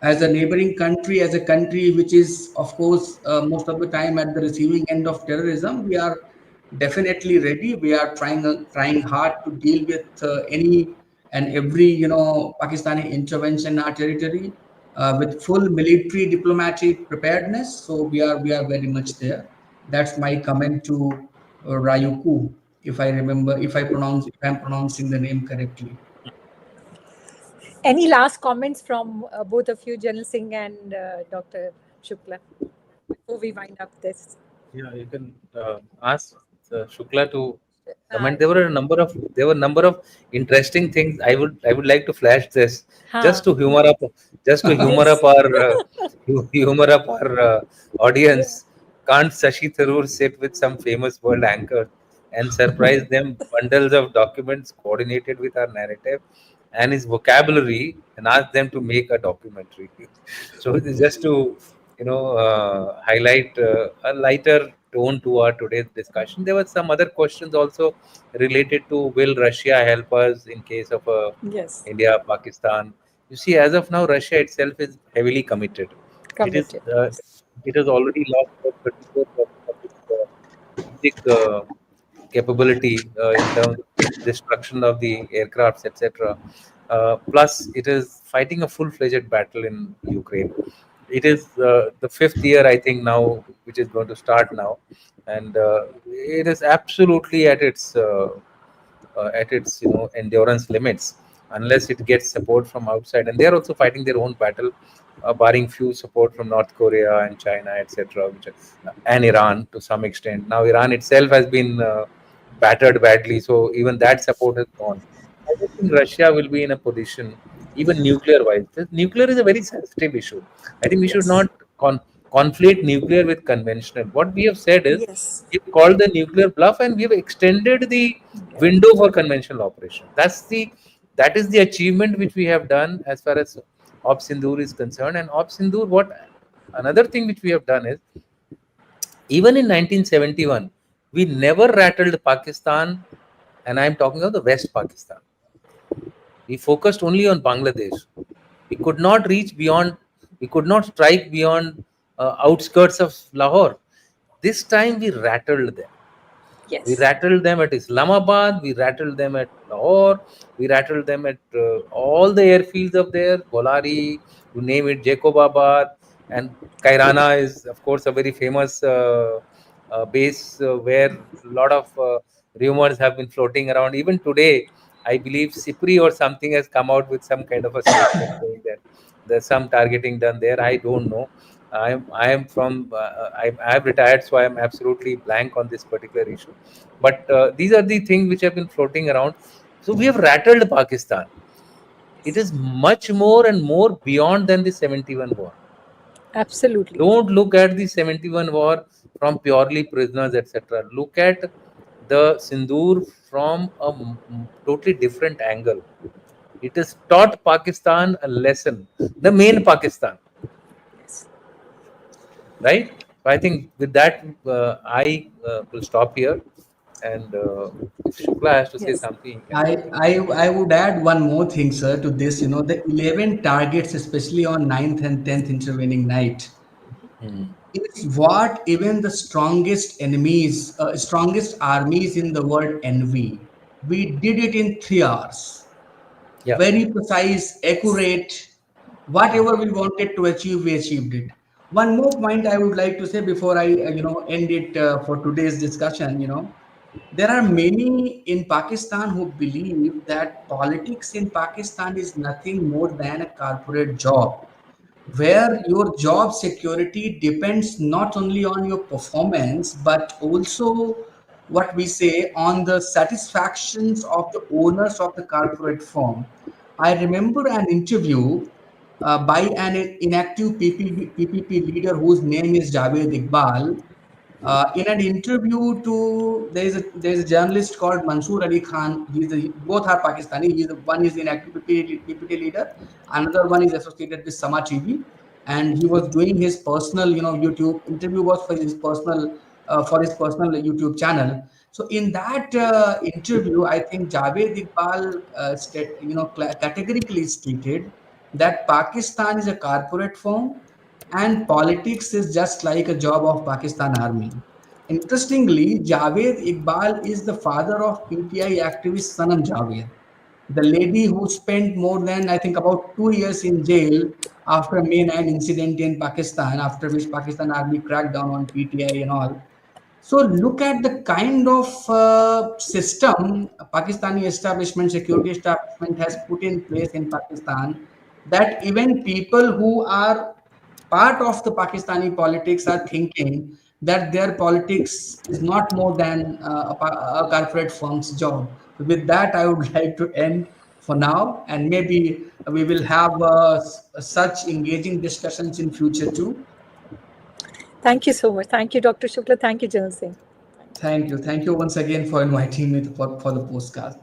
as a neighboring country, as a country which is, of course, most of the time at the receiving end of terrorism, we are definitely ready. We are trying hard to deal with any and every Pakistani intervention in our territory with full military diplomatic preparedness. So we are very much there. That's my comment to Rayuku, if I remember, if I'm pronouncing the name correctly. Any last comments from both of you, Janil Singh and Dr. Shukla, before we wind up this? Yeah, you can ask Shukla to Uh, comment. There were a number of interesting things. I would like to flash this huh. just to humor up, just to humor Yes. up our audience. Can't Sashi Tharoor sit with some famous world anchor and surprise them bundles of documents coordinated with our narrative and his vocabulary and ask them to make a documentary? So it is just to highlight a lighter tone to our today's discussion. There were some other questions also related to will Russia help us in case of Yes. India, Pakistan. You see, as of now, Russia itself is heavily committed. It is Committed. Yes. it has already lost about 34% of its strategic capability in terms of destruction of the aircrafts, etc. Plus, it is fighting a full-fledged battle in Ukraine. It is the fifth year, I think, now, which is going to start now, and it is absolutely at its endurance limits unless it gets support from outside. And they are also fighting their own battle, barring few support from North Korea and China, etc., and Iran to some extent. Now Iran itself has been battered badly, so even that support is gone. I don't think Russia will be in a position, even nuclear wise. Nuclear is a very sensitive issue. I think we should Yes. not conflate nuclear with conventional. What we have said is Yes. we've called the nuclear bluff and we've extended the window for conventional operation. That is the achievement which we have done as far as Op Sindoor is concerned. And Op Sindoor, what another thing which we have done is even in 1971, we never rattled Pakistan, and I'm talking of the West Pakistan. We focused only on Bangladesh. We could not reach beyond, we could not strike beyond outskirts of Lahore. This time we rattled them. We Yes. rattled them at Islamabad, we rattled them at Lahore, we rattled them at all the airfields of there, Golari, you name it, Jacobabad, and Kairana is, of course, a very famous base where a lot of rumors have been floating around. Even today, I believe Sipri or something has come out with some kind of a statement saying that there's some targeting done there. I don't know. I am from I have retired, so I am absolutely blank on this particular issue. But these are the things which have been floating around. So we have rattled Pakistan. It is much more and more beyond than the 71 war. Absolutely. Don't look at the 71 war from purely prisoners, etc. Look at the Sindoor from a totally different angle. It has taught Pakistan a lesson, the main Pakistan, Yes. right? So I think with that, I will stop here. And if Shukla has to say Yes. something, he can. I would add one more thing, sir, to this. The 11 targets, especially on 9th and 10th intervening night, Hmm. is what even the strongest armies in the world envy. We did it in 3 hours. Yeah. Very precise, accurate. Whatever we wanted to achieve, we achieved it. One more point I would like to say before I, end it for today's discussion. There are many in Pakistan who believe that politics in Pakistan is nothing more than a corporate job. where your job security depends not only on your performance but also what we say on the satisfactions of the owners of the corporate firm. I remember an interview by an inactive PPP leader whose name is Javed Iqbal. In an interview to there is a journalist called Mansoor Ali Khan. Both are Pakistani. One is in active PPT leader, another one is associated with Sama TV, and he was doing his personal, YouTube interview was for his personal YouTube channel. So in that interview, I think Javed Iqbal, categorically stated that Pakistan is a corporate firm and politics is just like a job of Pakistan Army. Interestingly, Javed Iqbal is the father of PTI activist Sanam Javed, the lady who spent more than, I think, about 2 years in jail after May 9 incident in Pakistan, after which Pakistan Army cracked down on PTI and all. So look at the kind of system Pakistani establishment, security establishment has put in place in Pakistan, that even people who are part of the Pakistani politics are thinking that their politics is not more than a corporate firm's job. So with that, I would like to end for now, and maybe we will have such engaging discussions in future too. Thank you so much. Thank you, Dr. Shukla. Thank you, General Singh. Thank you. Thank you once again for inviting me for the postcard.